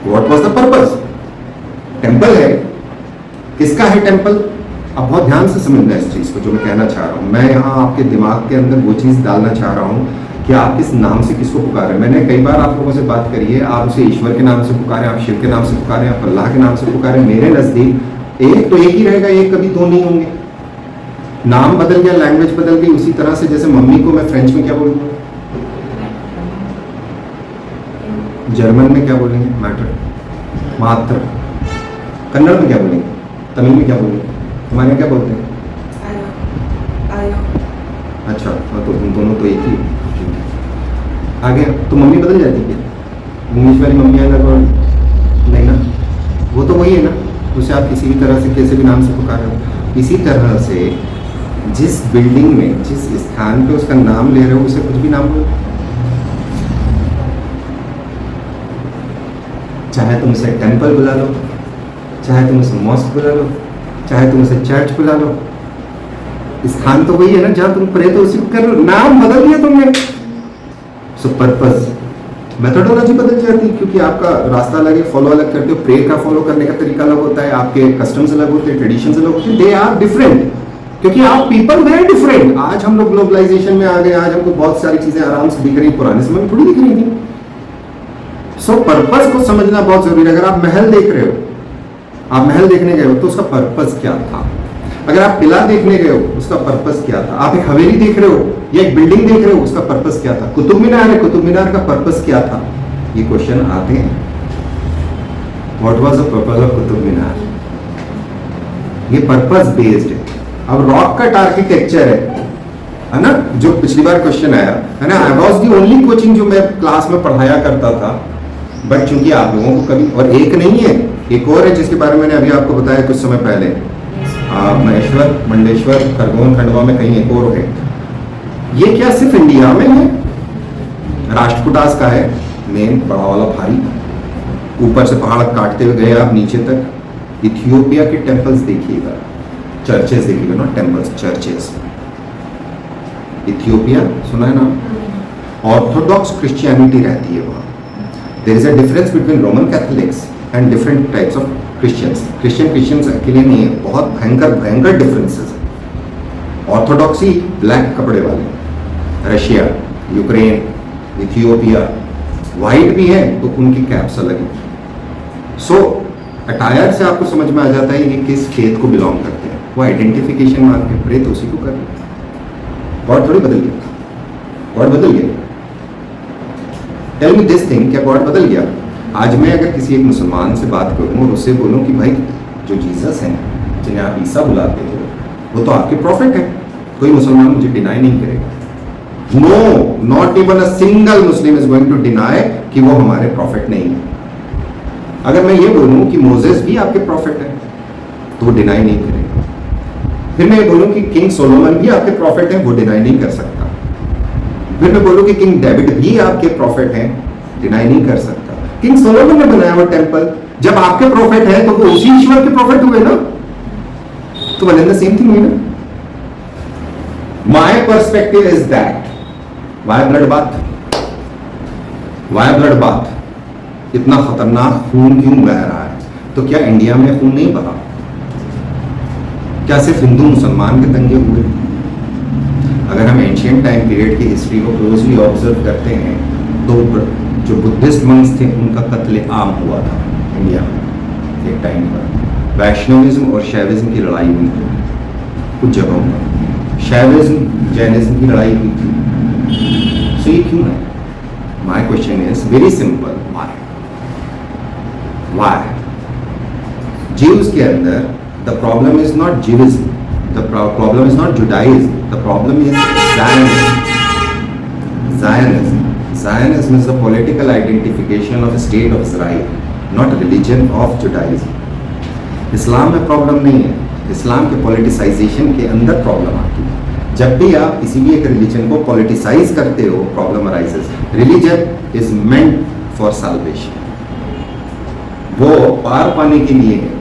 What was the purpose? Temple है, किसका है टेम्पल? अब बहुत ध्यान से समझना इस चीज को जो मैं कहना चाह रहा हूँ। मैं यहाँ आपके दिमाग के अंदर वो चीज डालना चाह रहा हूँ कि आप किस नाम से किसको पुकारें। मैंने कई बार आप लोगों से बात करी है, आप उसे ईश्वर के नाम से पुकारें, आप शिव के नाम से पुकारें, आप अल्लाह के नाम से पुकारें। मेरे नजदीक एक तो एक ही रहेगा, एक कभी दो नहीं होंगे। नाम बदल गया, लैंग्वेज बदल गई। उसी तरह से जैसे मम्मी को मैं फ्रेंच में क्या बोलूँगा, जर्मन में क्या बोलेंगे, मैटर, मात्र। कन्नड़ में क्या बोलेंगे, तमिल में क्या बोलेंगे, तुम्हारे यहाँ क्या बोलते हैं? अच्छा, तो तुम दोनों तो एक ही। आगे तो मम्मी बदल जाती है, इंग्लिश वाली मम्मी अलग और नहीं ना, वो तो वही है ना, उसे आप किसी भी तरह से कैसे भी नाम से पुकार रहे हो। इसी तरह से जिस बिल्डिंग में, जिस स्थान पे उसका नाम ले रहे हो, उसे कुछ भी नाम बोलो, चाहे तुम उसे टेम्पल बुला लो, चाहे तुम उसे मॉस्क बुला लो, चाहे तुम उसे चर्च बुला लो, स्थान तो वही है ना जहां तुम प्रे तो उसी को कर रहे हो, नाम बदल दिया तुमने। सो पर्पस, मेथोडोलॉजी बदल जाती है, क्योंकि आपका रास्ता अलग है, फॉलो अलग करते हो, प्रे का फॉलो करने का तरीका अलग होता है, आपके कस्टम्स अलग होते हैं, ट्रेडिशंस अलग होते हैं, दे आर डिफरेंट, क्योंकि आप पीपल वेरी डिफरेंट। आज हम लोग ग्लोबलाइजेशन में आ गए, आज हमको बहुत सारी चीजें आराम से दिख रही, पुराने समय में थोड़ी दिख रही थी। सो पर्पस को समझना बहुत जरूरी है। अगर आप महल देख रहे हो, आप महल देखने गए हो तो उसका पर्पस क्या था? अगर आप किला देखने गए हो उसका पर्पस क्या था? आप एक हवेली देख रहे हो या एक बिल्डिंग देख रहे हो, उसका पर्पस क्या था? कुतुब मीनार है, कुतुब मीनार का पर्पस क्या था? ये क्वेश्चन आते हैं। What was the purpose of Qutub Minar? ये पर्पस बेस्ड है। अब रॉक कट आर्किटेक्चर है ना, जो पिछली बार क्वेश्चन आया है ना, I was the only coaching जो मैं क्लास में पढ़ाया करता था, बट चूंकि आप लोगों को कभी, और एक नहीं है, एक और है जिसके बारे में मैंने अभी आपको बताया कुछ समय पहले, महेश्वर, मंडलेश्वर, खरगोन, खंडवा में कहीं एक और है। ये क्या सिर्फ इंडिया में है? राष्ट्रकूटास का है मेन बड़ा वाला भारी, ऊपर से पहाड़ काटते हुए गए आप नीचे तक। इथियोपिया के टेम्पल्स देखिएगा, चर्चेस देखिएगा, नॉट टेम्पल्स, चर्चेस। इथियोपिया सुना है ना? ऑर्थोडॉक्स क्रिश्चियनिटी रहती है वहाँ। There is a difference between Roman Catholics and different types of Christians. Christians अकेले नहीं है, बहुत भयंकर भयंकर डिफरेंसेस है। ऑर्थोडॉक्सी ब्लैक कपड़े वाले, रशिया, यूक्रेन, इथियोपिया, वाइट भी है तो उनकी कैप्स अलग है। सो अटायर से आपको समझ में आ जाता है ये किस खेत को बिलोंग करते हैं। वो आइडेंटिफिकेशन मान के प्रे तो उसी को कर रहे हैं। गॉड थोड़ी बदल गया, गॉड बदल गया। टेल मी दिस थिंग, क्या गॉड बदल गया? आज मैं अगर किसी एक मुसलमान से बात करूं और उससे बोलूं कि भाई जो जीसस हैं, जिन्हें आप ईसा बुलाते हो, वो तो आपके प्रॉफिट है, कोई मुसलमान मुझे डिनाई नहीं करेगा। No, not even a single Muslim is going to deny कि वो हमारे प्रॉफिट नहीं है। अगर मैं ये बोलूं कि मोजेस भी आपके प्रॉफिट है तो वो डिनाई नहीं करेगा। फिर मैं ये बोलूं कि किंग सोलोमन भी आपके प्रॉफिट है, वो डिनाई नहीं कर सकता। फिर मैं बोलूं कि किंग डेविड भी आपके प्रॉफिट हैं, डिनाई नहीं कर सकता। किंग सोलोमन ने बनाया वो टेंपल, जब आपके प्रॉफिट है तो वो उसी ईश्वर के प्रॉफिट हुए ना, तो one and the same thing हुई ना। My perspective is that why blood bath, why blood bath, इतना खतरनाक खून क्यों बह रहा है? तो क्या इंडिया में खून नहीं बहा? क्या सिर्फ हिंदू मुसलमान के दंगे हुए? अगर हम एंशियंट टाइम पीरियड की हिस्ट्री को क्लोजली ऑब्जर्व करते हैं तो जो बुद्धिस्ट मंक्स थे उनका कत्ले आम हुआ था इंडिया में एक टाइम पर। वैष्णविज्म और शैविज्म की लड़ाई हुई थी कुछ जगहों पर, शैविज्म जैनिज्म की लड़ाई हुई थी। सो ये क्यों है? My question is very simple, why? Jews के अंदर the problem is not Jewism, the problem is not Judaism, the problem is Zionism. Zionism is the political identification of the state of Israel, not religion of Judaism. इस्लाम में problem नहीं है, इस्लाम के politicisation के अंदर problem आती है। जब भी आप किसी भी एक रिलीजन को पॉलिटिसाइज करते हो, problem arises. Religion is meant for salvation, वो पार पाने के लिए है,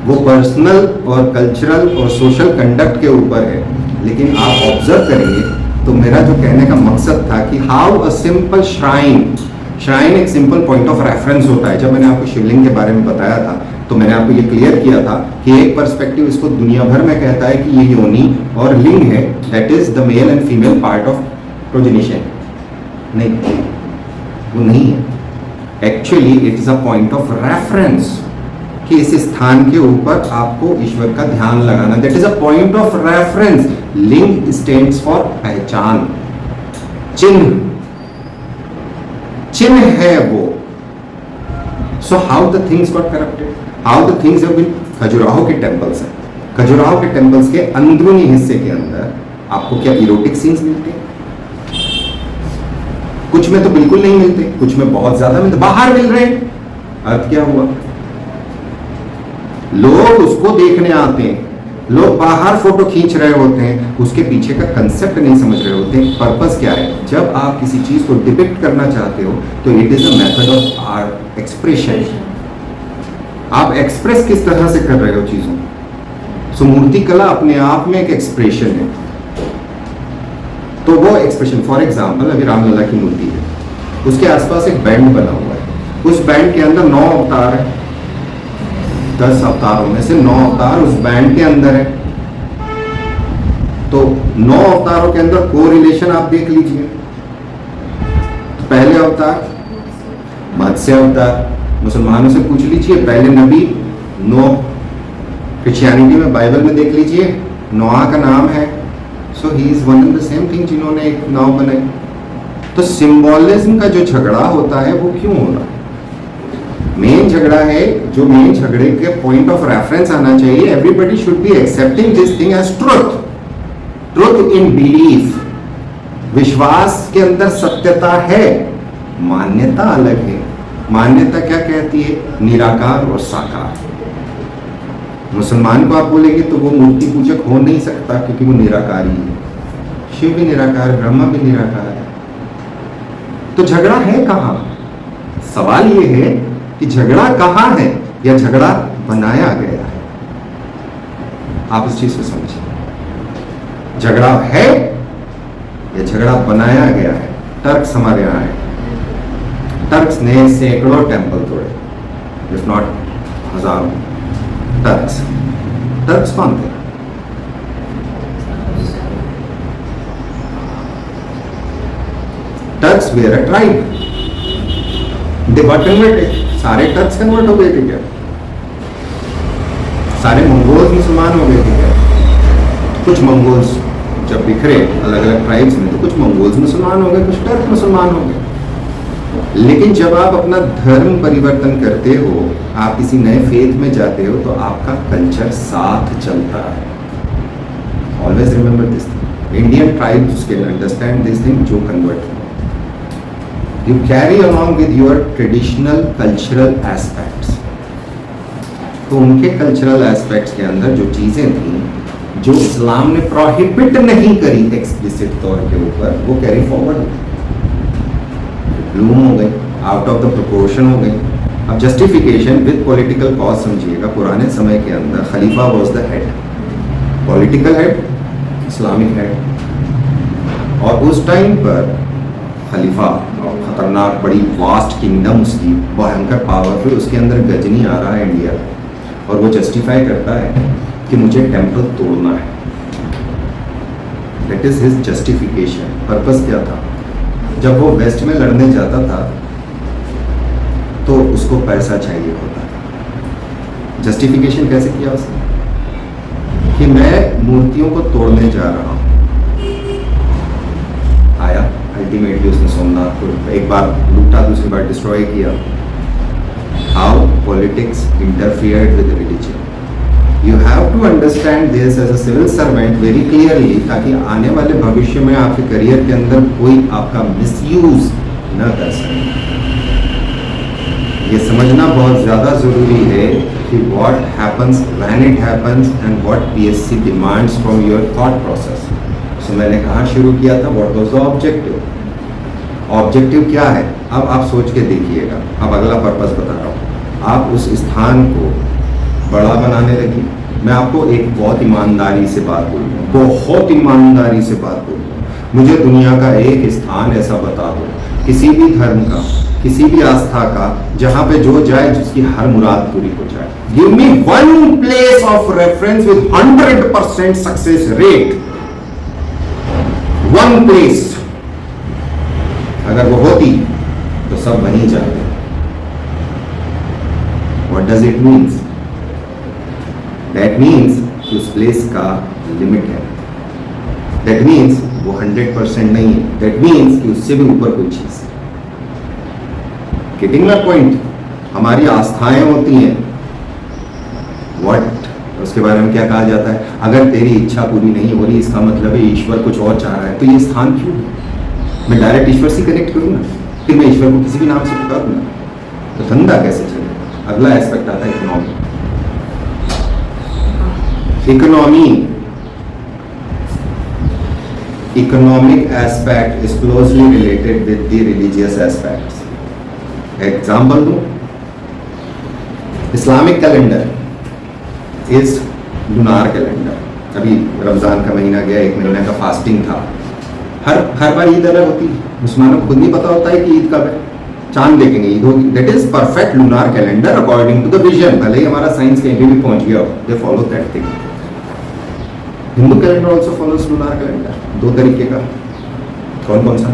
वो पर्सनल और कल्चरल और सोशल कंडक्ट के ऊपर है। लेकिन आप ऑब्जर्व करेंगे तो मेरा जो कहने का मकसद था कि हाउ अ सिंपल श्राइन एक सिंपल पॉइंट ऑफ रेफरेंस होता है। जब मैंने आपको शिवलिंग के बारे में बताया था तो मैंने आपको ये क्लियर किया था कि एक पर्सपेक्टिव इसको दुनिया भर में कहता है कि ये योनि और लिंग है, that is the male and female part of progenition. नहीं, वो नहीं है। Actually it is a point of reference कि इस स्थान के ऊपर आपको ईश्वर का ध्यान लगाना, that is a point of reference. लिंग स्टैंड्स फॉर पहचान, चिन्ह, चिन्ह है वो। So how the things got corrupted, how the things have been. Khajuraho के टेंपल्स हैं, खजुराहो के टेंपल्स के अंदरूनी हिस्से के अंदर आपको क्या इरोटिक सीन्स मिलते हैं? कुछ में तो बिल्कुल नहीं मिलते, कुछ में बहुत ज्यादा मिलते, बाहर मिल रहे हैं। अर्थ क्या हुआ? लोग उसको देखने आते हैं, लोग बाहर फोटो खींच रहे होते हैं, उसके पीछे का कंसेप्ट नहीं समझ रहे होते हैं। पर्पस क्या है? जब आप किसी चीज को डिपिक्ट करना चाहते हो तो it is a method of art expression. आप एक्सप्रेस किस तरह से कर रहे हो चीजों। सो मूर्ति कला अपने आप में एक एक्सप्रेशन है। तो वो एक्सप्रेशन, फॉर एग्जाम्पल अभी रामलला की मूर्ति है, उसके आसपास एक बैंड बना हुआ है, उस बैंड के अंदर 9 अवतार है। 10 अवतारों में से 9 अवतार उस बैंड के अंदर है। तो 9 अवतारों के अंदर को रिलेशन आप देख लीजिए। तो पहले अवतार मत्स्य अवतार, मुसलमानों से पूछ लीजिए पहले नबी नूह। क्रिश्चियनिटी में बाइबल में देख लीजिए नोआ का नाम है। So he is one and the same thing, जिन्होंने एक नाव बनाई। तो सिंबोलिज्म का जो झगड़ा होता है वो क्यों हो रहा है? मेन झगड़ा है, जो मेन झगड़े के पॉइंट ऑफ रेफरेंस आना चाहिए। Everybody should be accepting this thing as truth, truth in belief. विश्वास के अंदर सत्यता है, मान्यता अलग है। मान्यता क्या कहती है? निराकार और साकार। मुसलमान को आप बोलेंगे तो वो मूर्ति पूजक हो नहीं सकता क्योंकि वो निराकारी है। शिव भी निराकार, ब्रह्मा भी निराकार है। तो झगड़ा है कहाँ? सवाल ये है कि झगड़ा कहाँ है या झगड़ा बनाया गया है। आप इस चीज को समझिए, झगड़ा है या झगड़ा बनाया गया है। टर्क्स हमारे यहाँ है, टर्क्स ने सैकड़ों टेम्पल तोड़े, इफ नॉट हजारों। टर्क्स टर्क्स कौन थे? Turks were a tribe, they got converted. सारे टर्क्स कन्वर्ट हो गए थे क्या? सारे मंगोल्स मुसलमान हो गए थे क्या? कुछ मंगोल्स जब बिखरे अलग अलग ट्राइब्स में, तो कुछ मंगोल्स मुसलमान हो गए, कुछ टर्क मुसलमान हो गए। लेकिन जब आप अपना धर्म परिवर्तन करते हो, आप किसी नए फेथ में जाते हो, तो आपका कल्चर साथ चलता है। Always remember this thing. Indian tribes can understand this thing जो convert. You carry along with your traditional cultural aspects. तो उनके कल्चरल एस्पेक्ट्स के अंदर जो चीजें थी, जो इस्लाम ने प्रोहिबिट नहीं करी एक्सप्लिसिट तौर के ऊपर, वो कैरी फॉरवर्ड ब्लूम हो गई, आउट ऑफ द प्रोपोर्शन हो गई। अब जस्टिफिकेशन विद पॉलिटिकल कॉज समझिएगा। पुराने समय के अंदर खलीफा was the head, political head, Islamic head. और उस टाइम पर खलीफा खतरनाक बड़ी वास्ट किंगडम, उसकी भयंकर पावरफुल, उसके अंदर गजनी आ रहा है इंडिया, और वो जस्टिफाई करता है कि मुझे टेम्पल तोड़ना है। That is his justification. Purpose क्या था? जब वो वेस्ट में लड़ने जाता था तो उसको पैसा चाहिए होता था। जस्टिफिकेशन कैसे किया उसने? कि मैं मूर्तियों को तोड़ने जा रहा हूं। आया, अल्टीमेटली उसने सोमनाथ को एक बार लूटा, दूसरी बार डिस्ट्रॉय किया। How politics interfered with religion. You have to understand this as a civil servant very clearly, ताकि आने वाले भविष्य में आपके करियर के अंदर कोई आपका मिसयूज न कर सके। ये समझना बहुत ज़्यादा ज़रूरी है कि what happens when it happens and what PSC demands from your thought process. So मैंने कहाँ शुरू किया था? What was the objective? Objective क्या है? अब आप सोच के देखिएगा। अब अगला पर्पस बता रहा हूँ। आप उस स्थान को बड़ा बनाने लगी। मैं आपको एक बहुत ईमानदारी से बात बोलूँ, बहुत ईमानदारी से बात बोलूँ, मुझे दुनिया का एक स्थान ऐसा बता दो, किसी भी धर्म का, किसी भी आस्था का, जहाँ पे जो जाए जिसकी हर मुराद पूरी हो जाए। Give me one place of reference with 100% success rate. One place अगर वो होती तो सब बन ही जाते। What does it means? That means कि उस प्लेस का लिमिट है। दैट मीन्स वो 100% नहीं है। दैट मीन्स कि उससे भी ऊपर कोई चीज। Getting my point? हमारी आस्थाएं होती हैं। व्हाट, उसके बारे में क्या कहा जाता है? अगर तेरी इच्छा पूरी नहीं हो रही, इसका मतलब है ईश्वर कुछ और चाह रहा है। तो ये स्थान क्यों है? मैं डायरेक्ट ईश्वर से कनेक्ट करूँ ना, फिर मैं ईश्वर को किसी भी नाम से पुकारूँ ना, तो धंधा कैसे चले? अगला एस्पेक्ट आता है economy. Economic aspect is closely related with the religious aspects. Example दूं, Islamic calendar is lunar calendar. अभी रमजान का महीना गया, एक महीने का फास्टिंग था। हर बार ईद अलग होती है। मुसलमानों को खुद नहीं पता होता है कि ईद कब है। चांद देखेंगे ईद होगी। That is perfect lunar calendar according to the vision. भले ही हमारा साइंस कहीं भी पहुंच गया हो, they follow that thing. Hindu calendar also follows lunar calendar. दो तरीके का। कौन कौन सा?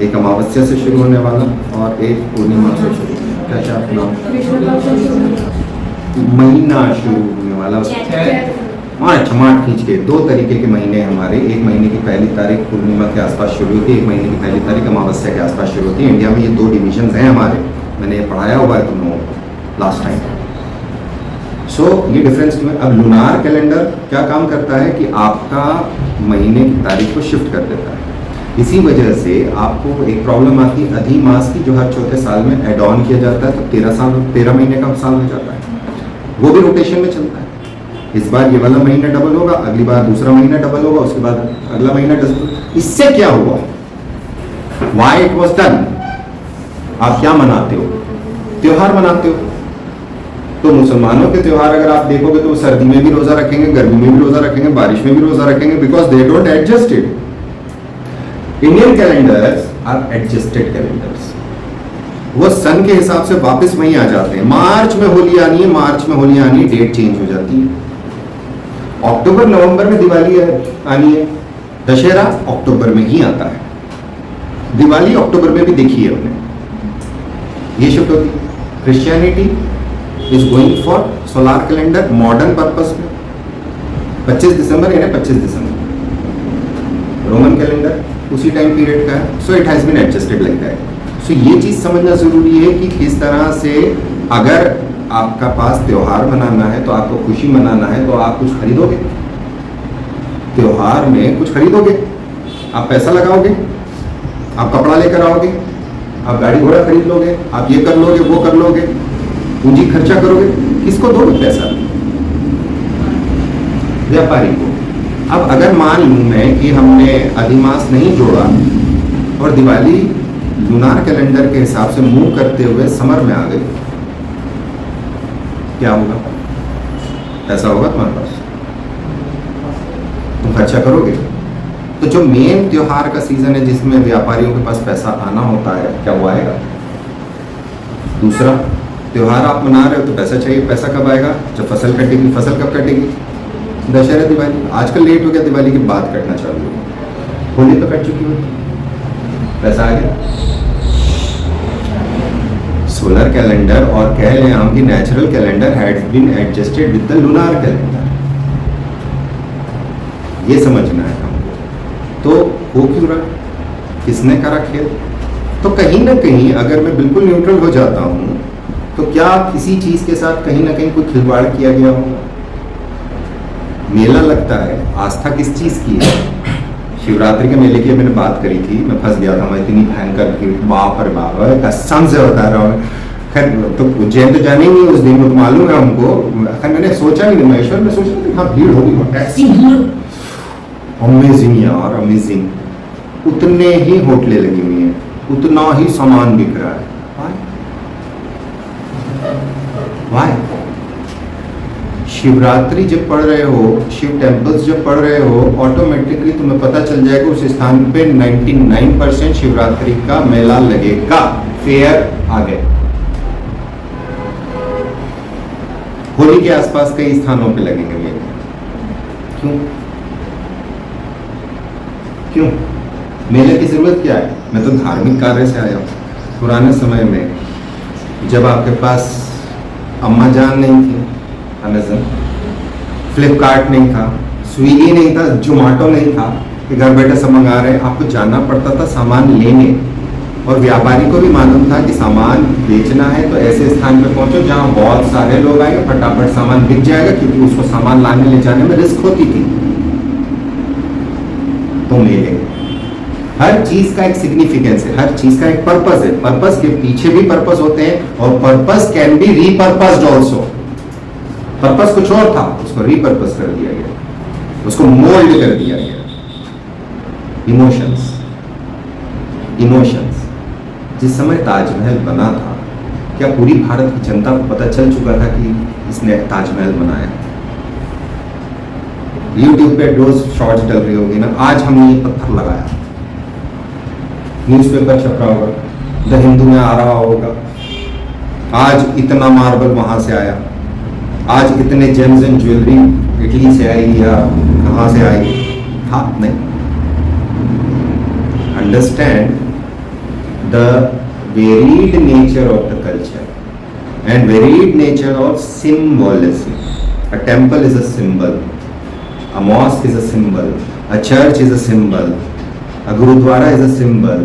एक अमावस्या से शुरू होने वाला और एक पूर्णिमा से शुरू। क्या चाहते नाम? महीना शुरू होने वाला। मार्च खींच के दो तरीके के महीने हमारे। एक महीने की पहली तारीख पूर्णिमा के आसपास शुरू होती है, एक महीने की पहली तारीख अमावस्या के आसपास शुरू होती है। इंडिया में ये दो डिविजन्स हैं हमारे। मैंने ये पढ़ाया हुआ है तुम लोगों को लास्ट टाइम। सो ये डिफरेंस क्यों है? अब लूनार कैलेंडर क्या काम करता है कि आपका महीने की तारीख को शिफ्ट कर देता है। इसी वजह से आपको एक प्रॉब्लम आती है अधिमास की, जो हर चौथे साल में एड ऑन किया जाता है, तो 13 महीने का साल हो जाता है। वो भी रोटेशन में चलता है। इस बार ये वाला महीना डबल होगा, अगली बार दूसरा महीना डबल होगा, उसके बाद अगला महीना डबल। इससे क्या हुआ? Why it was done? आप क्या मनाते हो? त्योहार मनाते हो। तो मुसलमानों के त्योहार अगर आप देखोगे तो वो सर्दी में भी रोजा रखेंगे, गर्मी में भी रोजा रखेंगे, बारिश में भी रोजा रखेंगे, because they don't adjust it. Indian calendars are adjusted calendars. वो सन के हिसाब से वापस वहीं आ जाते हैं। मार्च में होली आनी है, मार्च में होली आनी है, डेट चेंज हो जाती है। अक्टूबर नवंबर में दिवाली आनी है, दशहरा अक्टूबर में ही आता है, दिवाली अक्टूबर में भी देखी है हमने। ये शिफ्ट होती है। Christianity is going for solar calendar modern purpose में 25 दिसंबर यानी 25 दिसंबर। रोमन कैलेंडर उसी टाइम पीरियड का है। So it has been adjusted like that. So ये चीज समझना जरूरी है कि किस तरह से अगर आपका पास त्योहार मनाना है तो आपको खुशी मनाना है तो आप कुछ खरीदोगे। त्योहार में कुछ खरीदोगे, आप पैसा लगाओगे, आप कपड़ा लेकर आओगे, आप गाड़ी घोड़ा खरीद लोगे, आप ये कर लोगे, वो कर लोगे, पूंजी खर्चा करोगे। किसको दोगे पैसा? व्यापारी को। अब अगर मान लूं मैं कि हमने अधिमास नहीं जोड़ा और दिवाली लूनार कैलेंडर के हिसाब से मूव करते हुए समर में आ गई, क्या होगा? पैसा होगा तुम्हारे पास, तुम खर्चा करोगे। तो जो मेन त्योहार का सीजन है जिसमें व्यापारियों के पास पैसा आना होता है, क्या वो आएगा? दूसरा, त्योहार आप मना रहे हो तो पैसा चाहिए। पैसा कब आएगा? जब फसल कटेगी। फसल कब कटेगी? दशहरा दिवाली। आजकल लेट हो गया, दिवाली के बाद कटना चालू हो। होली तो कट चुकी हो, पैसा आ गया। सोलर कैलेंडर और कह लें हम कि natural calendar had been adjusted with the lunar calendar. ये समझना है हमको। तो हो क्यों रहा? किसने करा खेल? तो कहीं ना कहीं अगर मैं बिल्कुल न्यूट्रल हो जाता हूं तो क्या किसी चीज के साथ कहीं ना कहीं कोई खिलवाड़ किया गया होगा? मेला लगता है, आस्था किस चीज की है? शिवरात्रि के मेले की मैंने बात करी थी, मैं फंस गया था। मैं इतनी भयंकर थी, बाप रे बाप, कसम से बता रहा हूँ। खैर तो उज्जैन तो जाने ही नहीं उस दिन, वो तो मालूम है हमको। खैर मैंने सोचा नहीं, महेश्वर में सोचा था हाँ भीड़ होगी, ऐसी भीड़। अमेजिंग यार, अमेजिंग। उतने ही होटलें लगी हुई हैं, उतना ही सामान बिक रहा है। Why? शिवरात्रि जब पढ़ रहे हो, शिव टेम्पल्स जब पढ़ रहे हो, ऑटोमेटिकली तुम्हें पता चल जाएगा उस स्थान पे 99% शिवरात्रि का मेला लगेगा, फेयर आ गए। होली के आसपास कई स्थानों पे लगेंगे मेले। क्यों? क्यों? मेले की जरूरत क्या है? मैं तो धार्मिक कार्य से आया हूँ। पुराने समय में जब आपके पास अम्मा जान नहीं थी, अमेज़न, फ्लिपकार्ट नहीं था, स्विगी नहीं था, जोमेटो नहीं था कि घर बैठे सब मंगा रहे हैं, आपको जाना पड़ता था सामान लेने। और व्यापारी को भी मालूम था कि सामान बेचना है तो ऐसे स्थान पे पहुंचो जहां बहुत सारे लोग आएंगे, फटाफट सामान बिक जाएगा, क्योंकि उसको सामान लाने ले जाने में रिस्क होती थी। तो मेले, हर चीज का एक सिग्निफिकेंस है, हर चीज का एक पर्पस है। पर्पस के पीछे भी पर्पस होते हैं और purpose can be repurposed also. Purpose कुछ और था, उसको रीपर्पस कर दिया गया, उसको मोल्ड कर दिया गया। Emotions, emotions. जिस समय ताजमहल बना था, क्या पूरी भारत की जनता को पता चल चुका था कि इसने ताजमहल बनाया? यूट्यूब पे रोज शॉर्ट्स डल रही होगी ना, आज हमने ये पत्थर लगाया, न्यूज़पेपर छप रहा होगा, द हिंदू में आ रहा होगा, आज इतना मार्बल वहां से आया, आज इतने जेम्स एंड ज्वेलरी इटली से आई या कहां से आई था? नहीं। Understand the varied nature of the culture and varied nature of symbolism. A temple is a symbol, a mosque is a symbol, a church is a symbol, a gurudwara is a symbol,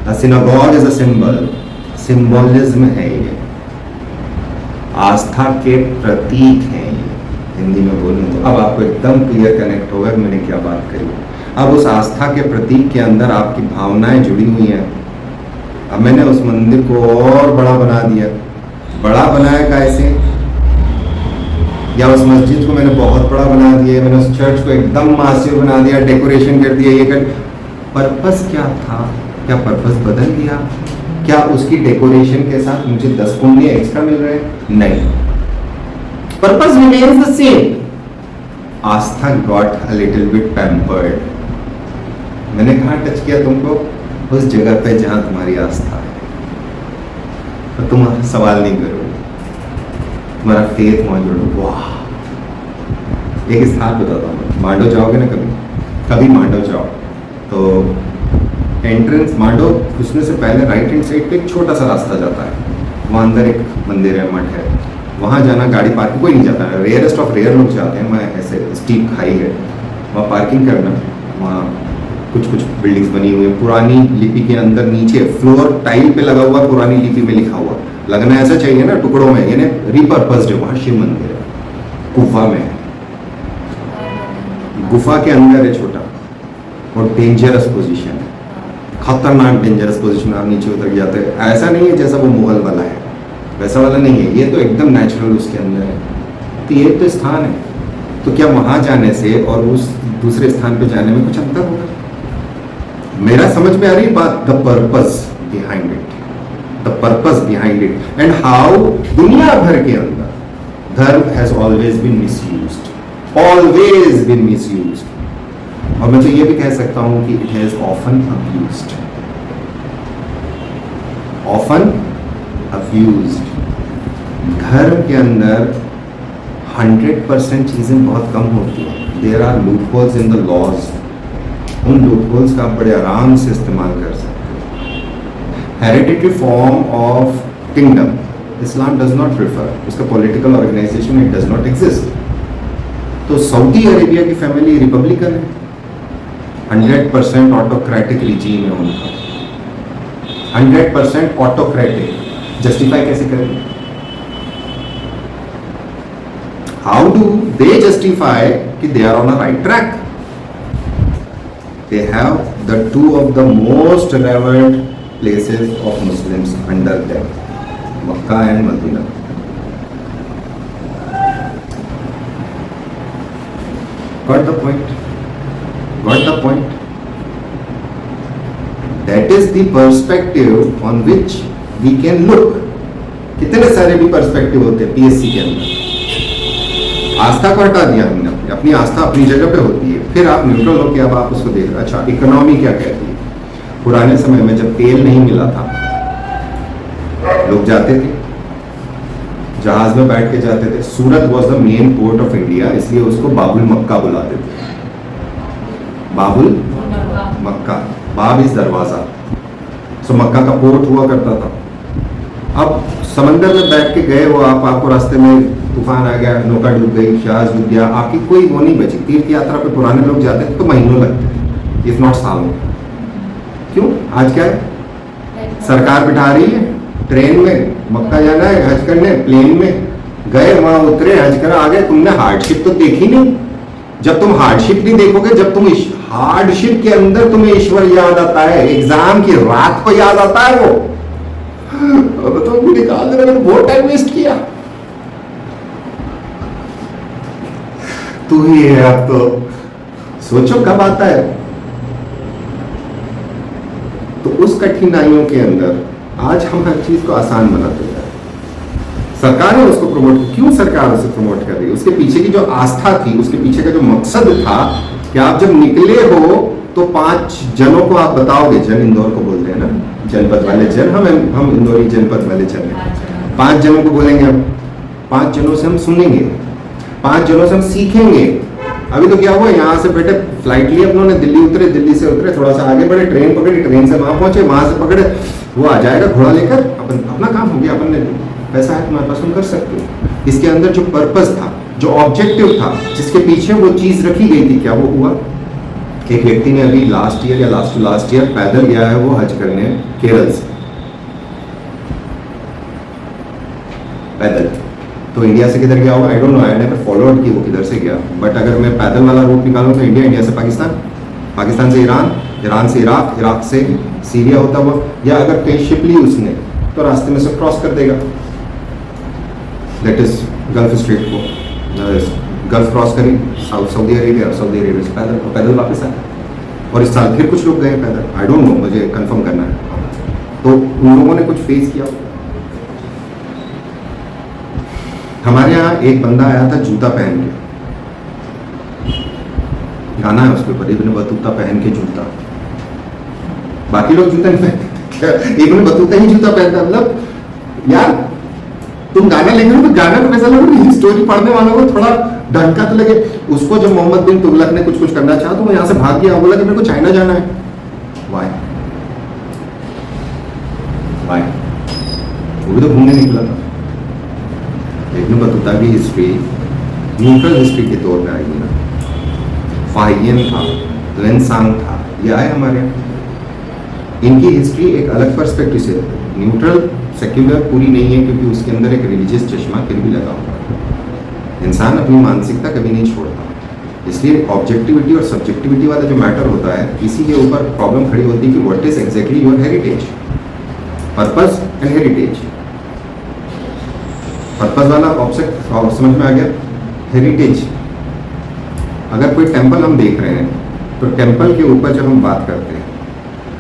a synagogue is a symbol. Symbolism है ये, आस्था के प्रतीक हैं ये। हिंदी में बोलूं तो अब आपको एकदम क्लियर कनेक्ट होगा कि मैंने क्या बात करी। अब उस आस्था के प्रतीक के अंदर आपकी भावनाएं जुड़ी हुई हैं। अब मैंने उस मंदिर को और बड़ा बना दिया। बड़ा बनाया कैसे? या उस मस्जिद को मैंने बहुत बड़ा बना दिया, मैंने उस चर्च को एकदम मासिव बना दिया, डेकोरेशन कर दिया, ये कर। पर्पस क्या था? क्या पर्पस बदल दिया? क्या उसकी डेकोरेशन के साथ मुझे 10 पुण्य एक्स्ट्रा मिल रहे हैं? नहीं, purpose remains the same. Aastha got a little bit pampered. मैंने कहा टच किया तुमको? उस जगह पे जहां तुम्हारी आस्था है, तो तुम सवाल नहीं करोगे, तुम्हारा फेथ वहां जोड़ो। वाह! एक स्थान बताता हूँ, मांडो जाओगे ना कभी मांडो जाओ तो एंट्रेंस मांडो घुसने से पहले राइट हैंड साइड पे एक छोटा सा रास्ता जाता है, वहाँ अंदर एक मंदिर है, मठ है, वहाँ जाना, गाड़ी पार्किंग कोई नहीं जाता है, रेयरेस्ट ऑफ रेयर लोग जाते हैं। मैं ऐसे स्टीप खाई है, वहाँ पार्किंग करना, वहाँ कुछ कुछ बिल्डिंग्स बनी हुई है पुरानी लिपि के अंदर, नीचे फ्लोर टाइल पे लगा हुआ, पुरानी लिपि में लिखा हुआ, लगना ऐसा चाहिए ना टुकड़ों में, यानी रिपर्पस्ड है। वहाँ शिव मंदिर है, गुफा में है, गुफा के अंदर है, छोटा और डेंजरस पोजीशन है, खतरनाक डेंजरस पोजीशन। आप नीचे उतर जाते हैं, ऐसा नहीं है जैसा वो मुगल वाला है, वैसा वाला नहीं है, ये तो एकदम नेचुरल उसके अंदर है। तो ये तो स्थान है, तो क्या वहाँ जाने से और उस दूसरे स्थान पे जाने में कुछ अंतर होगा? मेरा समझ में आ रही बात, the purpose behind it, the purpose behind it, and how दुनिया भर के अंदर धर्म has always been misused, always been misused. और मैं तो ये भी कह सकता हूं कि it has often abused, often abused. धर्म के अंदर 100% चीजें बहुत कम होती हैं। There are loopholes in the laws, उन लूपहोल्स का आप बड़े आराम से इस्तेमाल कर सकते हो। Hereditary form of kingdom Islam does not prefer, उसका political organisation it does not exist. तो सऊदी अरेबिया की फैमिली रिपब्लिकन है, 100% ऑटोक्रेटिक रिजीम है उनका, 100% ऑटोक्रेटिक। जस्टिफाई कैसे करें? हाउ डू दे जस्टिफाई कि they are on a right track? They have the two of the most revered places of Muslims under them, Makkah and Medina. Got the point? Got the point? That is the perspective on which we can look. कितने सारे भी perspective होते हैं PSC के अंदर। आस्था को हटा दिया हमने, अपनी आस्था अपनी जगह पे होती है, फिर आप न्यूट्रल हो के अब आप उसको देख रहे। अच्छा, इकोनॉमी क्या कहती है? पुराने समय में जब तेल नहीं मिला था, लोग जाते थे जहाज में बैठ के जाते थे। Surat was the main port of India, इसलिए उसको बाबुल मक्का बुलाते थे। बाबुल मक्का, बाब इज दरवाजा, सो मक्का का पोर्ट हुआ करता था। अब समंदर में बैठ के गए हो आप, आपको रास्ते में तूफान आ गया, नौका डूब गई, जहाज डूब गया, आपकी कोई वो नहीं बची। तीर्थ यात्रा पे पुराने लोग जाते थे तो महीनों लगते थे, इफ नॉट सालों। क्यों? आज क्या है, सरकार बिठा रही है, ट्रेन में मक्का जाना है हज करने, प्लेन में गए, वहां उतरे, हज करा, आ गए। तुमने हार्डशिप तो देखी नहीं। जब तुम हार्डशिप नहीं देखोगे, जब तुम हार्डशिप के अंदर तुम्हें ईश्वर याद आता है, एग्जाम की रात को याद आता है वो, तो निकाल दे, मैंने बहुत टाइम वेस्ट किया। तू ही है अब तो, सोचो कब आता है। तो उस कठिनाइयों के अंदर आज हम हर चीज को आसान बनाते जा रहे हैं। सरकार है उसको प्रमोट, क्यों सरकार उसे प्रमोट कर रही है? उसके पीछे की जो आस्था थी, उसके पीछे का जो मकसद था कि आप जब निकले हो तो 5 जनों को आप बताओगे, जन इंदौर को बोलते हैं ना, जनपद वाले जन, हम इंदौरी जनपद वाले जन हैं। 5 जनों को बोलेंगे हम, 5 जनों से हम सुनेंगे, 5 जनों से हम सीखेंगे। अभी तो क्या हुआ, यहाँ से बैठे फ्लाइट ली अपनों ने, दिल्ली उतरे, दिल्ली से उतरे, थोड़ा सा आगे बढ़े, ट्रेन पकड़ी, ट्रेन से वहां पहुंचे, वहां से पकड़े, वो आ जाएगा घोड़ा लेकर, अपन अपना काम हो गया, अपन ने पैसा है तुम्हारे पास, तुम कर सकते हो। इसके अंदर जो पर्पस था, जो ऑब्जेक्टिव था, जिसके पीछे वो चीज रखी गई थी, क्या वो हुआ? एक व्यक्ति ने अभी लास्ट ईयर या लास्ट ईयर पैदल गया है वो हज करने केरल से, पैदल। तो इंडिया से किधर गया होगा? I don't know, I never followed कि वो किधर से गया, बट अगर मैं पैदल वाला रूट निकालूं तो इंडिया, इंडिया से पाकिस्तान, पाकिस्तान से ईरान, ईरान से इराक, इराक से सीरिया होता हुआ, या अगर कहीं शिप ली उसने तो रास्ते में से क्रॉस कर देगा, दैट इज गल्फ स्ट्रेट को। गल्फ क्रॉस करी, सऊदी अरेबिया से पैदल वापस आए। और इस साल फिर कुछ लोग गए पैदल, आई डोंट नो, मुझे कंफर्म करना है। तो उन लोगों ने कुछ फेस किया। हमारे यहाँ एक बंदा आया था जूता पहन के, गाना है उसके ऊपर, इब्न बतूता पहन के जूता। बाकी लोग जूता नहीं पहनते, इब्न बतूता ही जूता पहनता। मतलब यार तुम गाना लिख रहे हो तो गाना तो वैसा लगे, स्टोरी पढ़ने वालों को थोड़ा ढंग का तो लगे। उसको जब मोहम्मद बिन तुगलक ने कुछ करना चाहा तो वो यहाँ से भाग गया, बोला कि मेरे को चाइना जाना है। वाई वो भी तो घूमने निकला था। इब्न बतूता की हिस्ट्री न्यूट्रल हिस्ट्री के तौर पर आएगी ना। फाहियन था, लेंसांग था, ये आए हमारे यहाँ। इनकी हिस्ट्री एक अलग पर्सपेक्टिव से न्यूट्रल सेक्युलर पूरी नहीं है, क्योंकि उसके अंदर एक रिलीजियस चश्मा फिर भी लगा हुआ है। इंसान अपनी मानसिकता कभी नहीं छोड़ता, इसलिए ऑब्जेक्टिविटी और सब्जेक्टिविटी वाला जो मैटर होता है, इसी के ऊपर प्रॉब्लम खड़ी होती है कि what is exactly your heritage, purpose and heritage. Purpose वाला ऑब्जेक्ट समझ में आ गया। हेरिटेज, अगर कोई टेम्पल हम देख रहे हैं तो टेम्पल के ऊपर जब हम बात करते हैं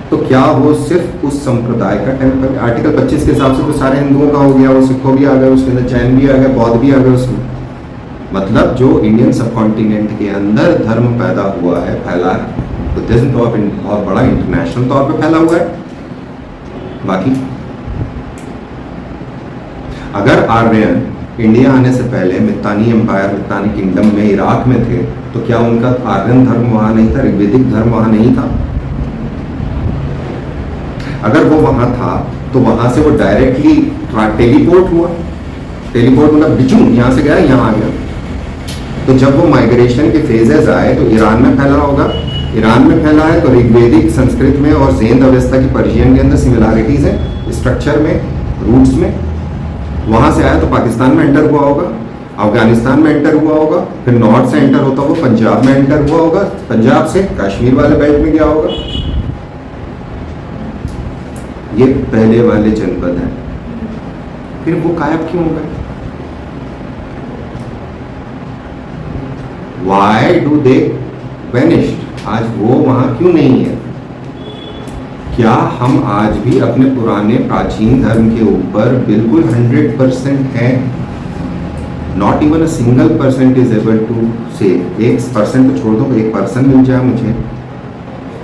तो क्या वो सिर्फ उस संप्रदाय का टेम्पल? आर्टिकल 25 के हिसाब से तो सारे हिंदुओं का हो गया, वो सिखों भी आ गए उसके अंदर, जैन भी आ गए, बौद्ध भी आ गए उसमें। मतलब जो इंडियन सब कॉन्टिनेंट के अंदर धर्म पैदा हुआ है, फैला है, बुद्धिज्म तो अब बहुत बड़ा इंटरनेशनल तौर पे फैला हुआ है। बाकी अगर आर्यन इंडिया आने से पहले मित्तानी एम्पायर, मित्तानी किंगडम में इराक में थे, तो क्या उनका आर्यन धर्म वहां नहीं था, ऋग्वेदिक धर्म वहां नहीं था? अगर वो वहां था तो वहां से वो डायरेक्टली टेलीपोर्ट हुआ। टेलीपोर्ट मतलब बिचू यहाँ से गया यहाँ आ गया। तो जब वो माइग्रेशन के फेजेस आए तो ईरान में फैला होगा। ईरान में फैला है तो ऋग्वेदिक संस्कृत में और जैन अवस्था की पर्शियन के अंदर सिमिलैरिटीज है, स्ट्रक्चर में, रूट्स में। वहां से आया तो पाकिस्तान में एंटर हुआ होगा, अफगानिस्तान में एंटर हुआ होगा, फिर नॉर्थ से एंटर होता हुआ पंजाब में एंटर हुआ होगा, पंजाब से कश्मीर वाले बेल्ट में गया होगा। ये पहले वाले जनपद हैं, फिर वो गायब क्यों हो गए? Why do they vanished? आज वो वहां क्यों नहीं है? क्या हम आज भी अपने पुराने प्राचीन धर्म के ऊपर बिल्कुल 100% हैं? Not even a single percent is able to say, 1% तो छोड़ दो, 1% मिल जाए मुझे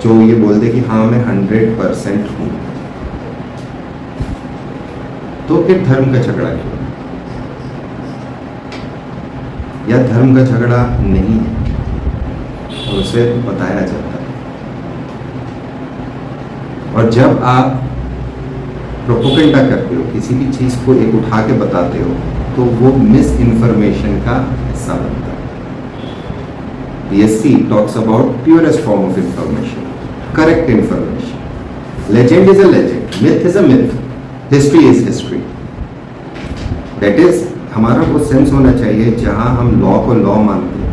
जो ये बोल दे कि हाँ मैं 100% हूं। तो फिर धर्म का झगड़ा क्यों? या धर्म का झगड़ा नहीं है और उसे बताया जाता है। और जब आप प्रोपोगेंडा करते हो, किसी भी चीज को एक उठा के बताते हो, तो वो मिस इन्फॉर्मेशन का हिस्सा बनता है। PSC talks about purest form of information, correct information. Legend is a legend, myth is a myth, history is history. That is हमारा वो सेंस होना चाहिए जहां हम लॉ को लॉ मानते हैं,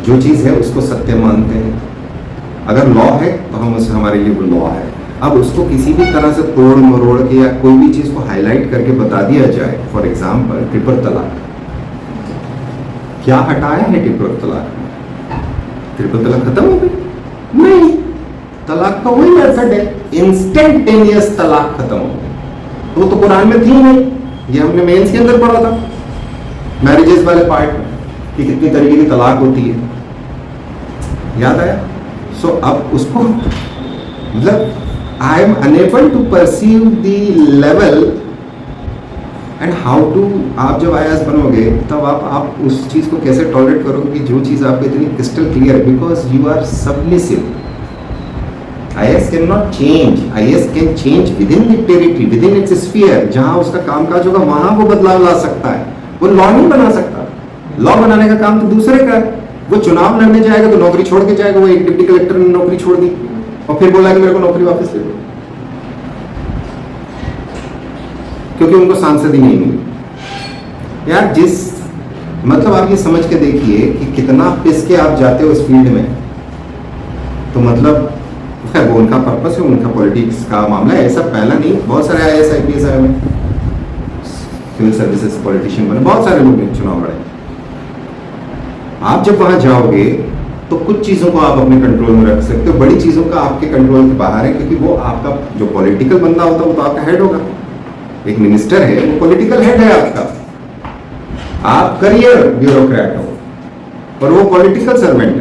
जो चीज़ है उसको सत्य मानते हैं। अगर लॉ है तो हम उसे, हमारे लिए वो लॉ है। अब उसको किसी भी तरह से तोड़ मरोड़ के या कोई भी चीज़ को हाईलाइट करके बता दिया जाए, फॉर एग्जाम्पल ट्रिपल तलाक, क्या हटाया है ट्रिपल तलाक में? ट्रिपल तलाक खत्म हो गई? नहीं, तलाक का वही मेथड है, इंस्टेंटेनियस तलाक खत्म हो गई। तो कुरान में थी नहीं, ये हमने मेंस के अंदर पढ़ा था मैरिजेस वाले पार्ट में कि कितनी तरीके की तलाक होती है, याद आया? सो अब उसको मतलब I am unable to perceive the level and how to. आप जब IAS बनोगे तब आप उस चीज को कैसे टॉलरेट करोगे कि जो चीज आपको इतनी क्रिस्टल क्लियर है, because you are submissive. IAS can not change, IAS can change within the territory, within its sphere, जहां उसका कामकाज होगा वहां वो बदलाव ला सकता है। वो लॉ नहीं बना सकता, लॉ बनाने का काम तो दूसरे का है। वो चुनाव लड़ने जाएगा तो नौकरी छोड़ के जाएगा, वो एक डिप्टी कलेक्टर ने नौकरी छोड़ दी और फिर बोला कि मेरे को नौकरी वापस ले दो, क्योंकि उनको सांसद ही नहीं मिली। यार जिस मतलब आप ये समझ के देखिए कि कितना पिस के आप जाते हो इस फील्ड में, तो मतलब वो उनका पर्पस है, उनका पॉलिटिक्स का मामला है। ऐसा पहला नहीं, बहुत सारे IAS IPS आए हुए, सिविल सर्विसेज पॉलिटिशियन बने, बहुत सारे लोग ने चुनाव लड़े। आप जब वहां जाओगे तो कुछ चीज़ों को आप अपने कंट्रोल में रख सकते हो, बड़ी चीज़ों का आपके कंट्रोल के बाहर है, क्योंकि वो आपका जो पॉलिटिकल बंदा होता है वो तो आपका हेड होगा। एक मिनिस्टर है, वो पॉलिटिकल हेड है आपका। आप करियर ब्यूरोक्रेट हो और वो पॉलिटिकल सर्वेंट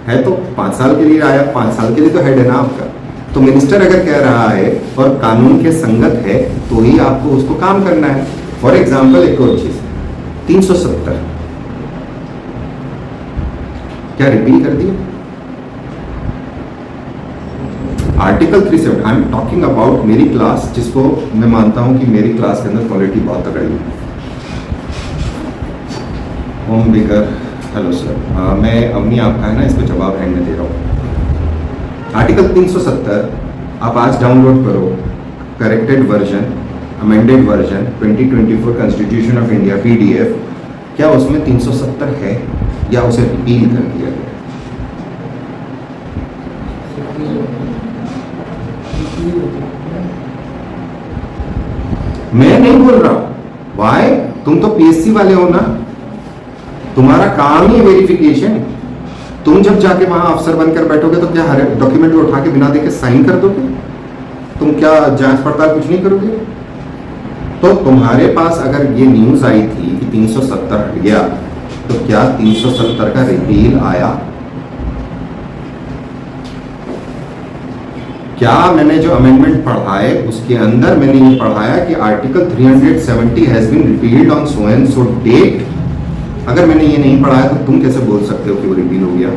है तो 5 साल के लिए आया, 5 साल के लिए तो हेड है ना आपका। तो मिनिस्टर अगर कह रहा है और कानून के संगत है तो ही आपको उसको काम करना है। फॉर एग्जाम्पल एक और चीज, 370 क्या रिपील कर दिया? Article 370, I am talking about मेरी क्लास, जिसको मैं मानता हूं कि मेरी क्लास के अंदर क्वालिटी बहुत तगड़ी है। होम बेकर, हेलो सर, मैं अवनी आपका है ना, इसको जवाब एंड में दे रहा हूँ। आर्टिकल 370 आप आज डाउनलोड करो, corrected version, amended version 2024 constitution of India PDF। क्या उसमें 370 है या उसे रिपील कर दिया गया? मैं नहीं बोल रहा, वाई? तुम तो PSC वाले हो ना, तुम्हारा काम ही वेरिफिकेशन। तुम जब जाके वहां अफसर बनकर बैठोगे तो क्या हर डॉक्यूमेंट उठा के बिना देखे साइन कर दोगे? तुम क्या जांच पड़ताल कुछ नहीं करोगे? तो तुम्हारे पास अगर ये न्यूज आई थी कि 370 हट गया, तो क्या 370 का रिपील आया? क्या मैंने जो अमेंडमेंट पढ़ा है उसके अंदर मैंने ये पढ़ाया कि article 370 has been repealed on so and so date? अगर मैंने ये नहीं पढ़ा है तो तुम कैसे बोल सकते हो कि वो रिपील हो गया?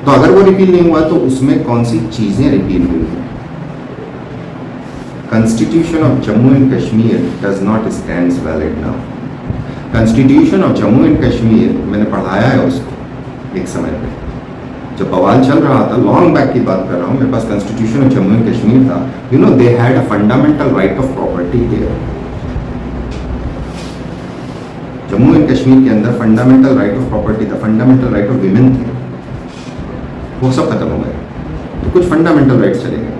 तो अगर वो रिपील नहीं हुआ तो उसमें कौन सी चीजें रिपील हुई हैं? Constitution of Jammu and Kashmir does not stand valid now. Constitution of Jammu and Kashmir मैंने पढ़ाया है उसको एक समय पे, जब बवाल चल रहा था, लॉन्ग बैक की बात कर रहा हूँ, मेरे पास Constitution of Jammu and Kashmir था। You know they had a fundamental right of property there. Jammu and Kashmir के अंदर फंडामेंटल राइट ऑफ प्रॉपर्टी था, फंडामेंटल राइट ऑफ विमेन थे, वो सब खत्म हो गए। तो कुछ फंडामेंटल राइट्स चले गए।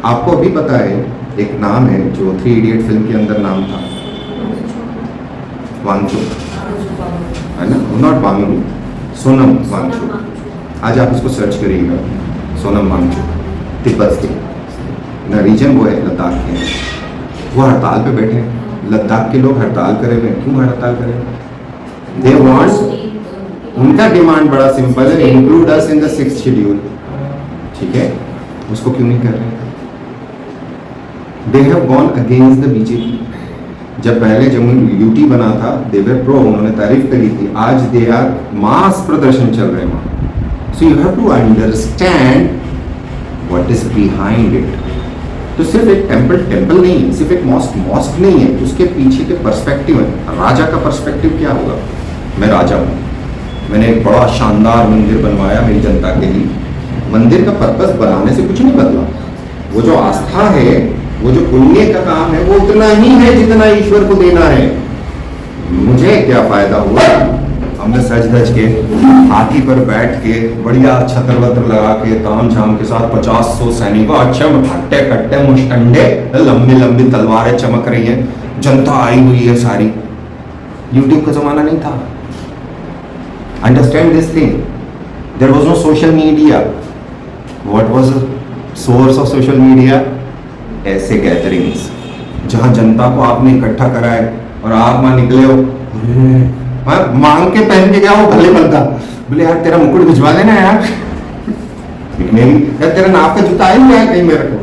आपको अभी पता है एक नाम है जो 3 इडियट फिल्म के अंदर नाम था, वांगचुक, है ना? नॉट वांगचुक, सोनम वांगचुक। आज आप इसको सर्च करिएगा, सोनम वांगचुक, तिब्बत के ना रीजन वो है, लद्दाख के, वो हड़ताल पे बैठे हैं। लद्दाख के लोग हड़ताल करे हुए, क्यों हड़ताल करें? दे वांट, उनका डिमांड बड़ा सिंपल है, include us in the 6th schedule. ठीक है, उसको क्यों नहीं कर रहे? They have gone against the BJP. जब पहले जम्मू यूटी बना था, दे वर प्रो, उन्होंने तारीफ करी थी। आज दे आर मास प्रदर्शन चल रहे हैं वहां। So you have to understand what is behind it. तो सिर्फ एक टेम्पल नहीं है, सिर्फ एक मॉस्क नहीं है, उसके पीछे के पर्सपेक्टिव है। राजा का पर्सपेक्टिव क्या होगा? मैं राजा हूँ, मैंने एक बड़ा शानदार मंदिर बनवाया मेरी जनता के लिए। मंदिर का पर्पस बनाने से कुछ नहीं बदला, वो जो आस्था है, वो जो पुण्य का काम है, वो उतना ही है जितना ईश्वर को देना है। मुझे क्या फायदा हुआ? हमने सज धज के हाथी पर बैठ के बढ़िया छत्र वत्र लगा के ताम झाम के साथ 50-100 सैनिकों, अच्छे हट्टे कट्टे मुश्तंडे, लंबी लंबी तलवारें चमक रही हैं, जनता आई हुई है सारी। यूट्यूब का जमाना नहीं था। Understand this thing, there was no social media. What was the source of social media? ऐसे गैदरिंग्स जहां जनता को आपने इकट्ठा करा है और आप वहां निकले हो, मांग के पहन के क्या हो, भले बनता, बोले यार तेरा मुकुट भिजवा देना यार, यार तेरा नाप का जूता ही है कहीं मेरे को।